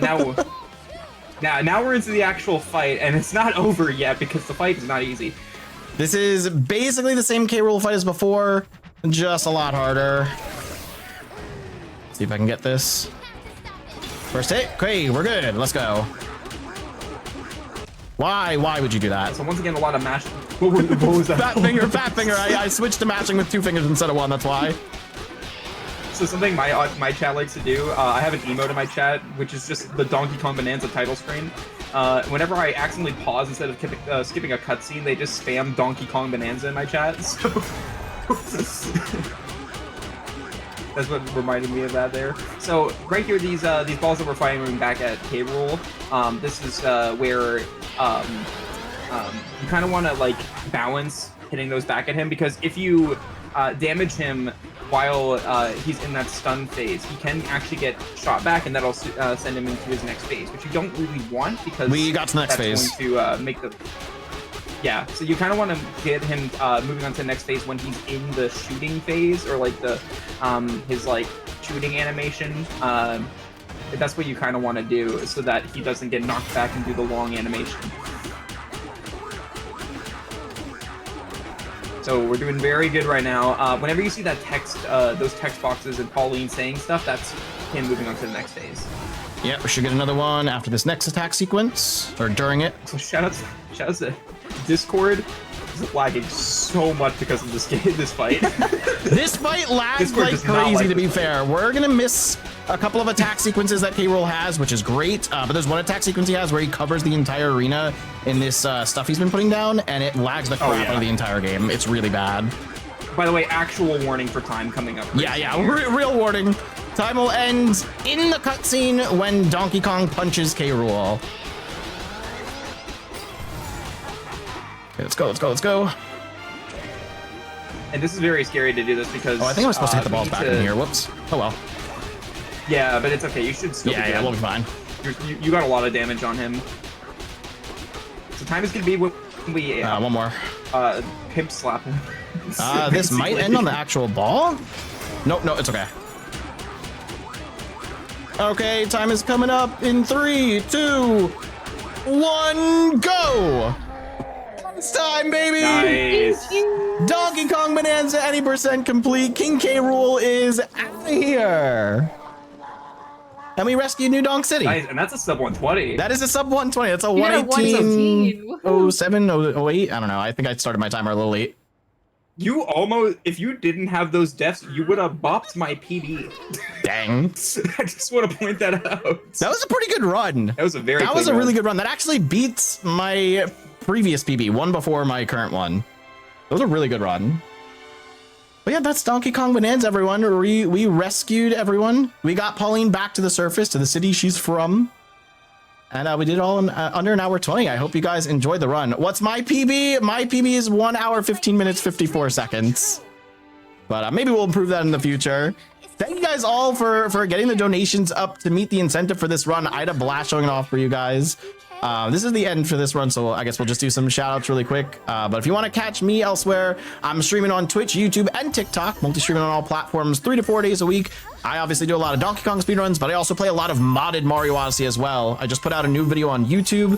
Now we're into the actual fight, and it's not over yet, because the fight is not easy. This is basically the same K. Rool fight as before, just a lot harder. Let's see if I can get this. First hit. Okay, we're good. Let's go. Why would you do that? So once again, a lot of mash. What was that? Fat finger. I switched to mashing with 2 fingers instead of 1. That's why. So something my chat likes to do. I have an emote in my chat, which is just the Donkey Kong Bananza title screen. Whenever I accidentally pause instead of skipping a cutscene, they just spam Donkey Kong Bananza in my chat. So that's what reminded me of that there. So right here, these balls that we're firing back at K. Rool, this is where you kind of want to like balance hitting those back at him, because if you damage him while he's in that stun phase, he can actually get shot back, and that'll send him into his next phase, which you don't really want, because we got to the next phase. Going to make the so you kind of want to get him moving on to the next phase when he's in the shooting phase, or like the his like shooting animation. That's what you kind of want to do, so that he doesn't get knocked back and do the long animation. So we're doing very good right now. Whenever you see that text, those text boxes and Pauline saying stuff, that's him moving on to the next phase. Yep, we should get another one after this next attack sequence, or during it. So shout out to Discord. is lagging so much because of this game, this fight. This fight lags Discord like does not crazy, like to be this. fair. We're gonna miss a couple of attack sequences that K-Rool has, which is great. But there's one attack sequence he has where he covers the entire arena in this stuff he's been putting down, and it lags the crap out of the entire game. It's really bad. By the way, actual warning for time coming up. Yeah, real warning. Time will end in the cutscene when Donkey Kong punches K-Rool. Okay, let's go. And this is very scary to do this because... Oh, I think I'm supposed to hit the we balls need back to- in here. Whoops. Oh, well. Yeah, but it's okay. You should still be Yeah, good. we'll be fine. You got a lot of damage on him. So time is going to be when we One more. pimp slap him. This might end on the actual ball? Nope, no, it's okay. Okay, time is coming up in 3, 2, 1, go! It's time, baby! Nice. Donkey Kong Bonanza, any percent complete. King K. Rool is out of here. And we rescued New Donk City. Nice, and that's a sub 120. That is a sub 120. That's a You got a 118, 118. 07, 08. I don't know. I think I started my timer a little late. You almost, if you didn't have those deaths, you would have bopped my PB. Dang. I just want to point that out. That was a pretty good run. That was a very That was a clean really run. good run. That actually beats my previous PB, one before my current one. That was a really good run. But yeah, that's Donkey Kong Bonanza, everyone. We rescued everyone. We got Pauline back to the surface, to the city she's from. And we did it all in under an hour 20. I hope you guys enjoyed the run. What's my PB? My PB is 1 hour, 15 minutes, 54 seconds. But maybe we'll improve that in the future. Thank you guys all for getting the donations up to meet the incentive for this run. I had a blast showing it off for you guys. This is the end for this run, so I guess we'll just do some shout outs really quick. But if you want to catch me elsewhere, I'm streaming on Twitch, YouTube, and TikTok, multi-streaming on all platforms 3 to 4 days a week. I obviously do a lot of Donkey Kong speedruns, but I also play a lot of modded Mario Odyssey as well. I just put out a new video on YouTube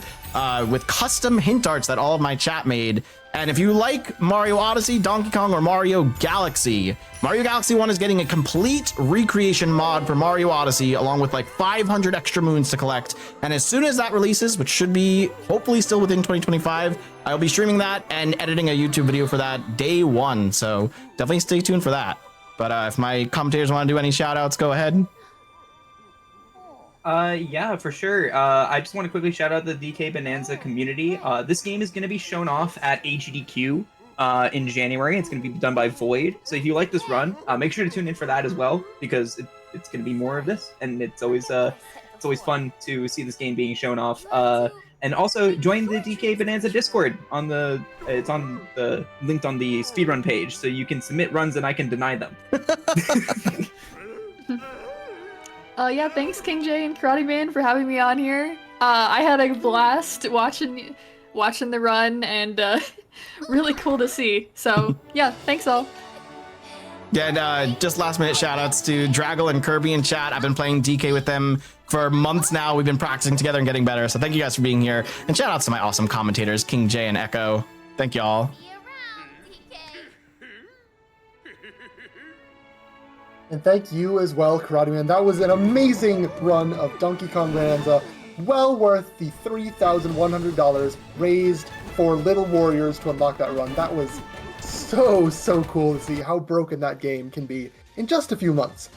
with custom hint arts that all of my chat made. And if you like Mario Odyssey, Donkey Kong, or Mario Galaxy 1 is getting a complete recreation mod for Mario Odyssey, along with like 500 extra moons to collect. And as soon as that releases, which should be hopefully still within 2025, I'll be streaming that and editing a YouTube video for that day one. So definitely stay tuned for that. But if my commentators want to do any shout outs, go ahead. Yeah, for sure. I just want to quickly shout out the DK Bonanza community. This game is going to be shown off at AGDQ in January. It's going to be done by Void. So if you like this run, make sure to tune in for that as well, because it's going to be more of this, and it's always fun to see this game being shown off. And also join the DK Bonanza Discord on it's on the linked on the speedrun page, so you can submit runs and I can deny them. Yeah, thanks King J and Karate Man for having me on here. I had a blast watching the run, and really cool to see. So yeah, thanks all. Yeah, and just last minute shout outs to Draggle and Kirby in chat. I've been playing DK with them for months now. We've been practicing together and getting better. So thank you guys for being here. And shout outs to my awesome commentators, King J and Echo. Thank y'all. And thank you as well, Karate Man. That was an amazing run of Donkey Kong Bonanza. Well worth the $3,100 raised for Little Warriors to unlock that run. That was so cool to see how broken that game can be in just a few months.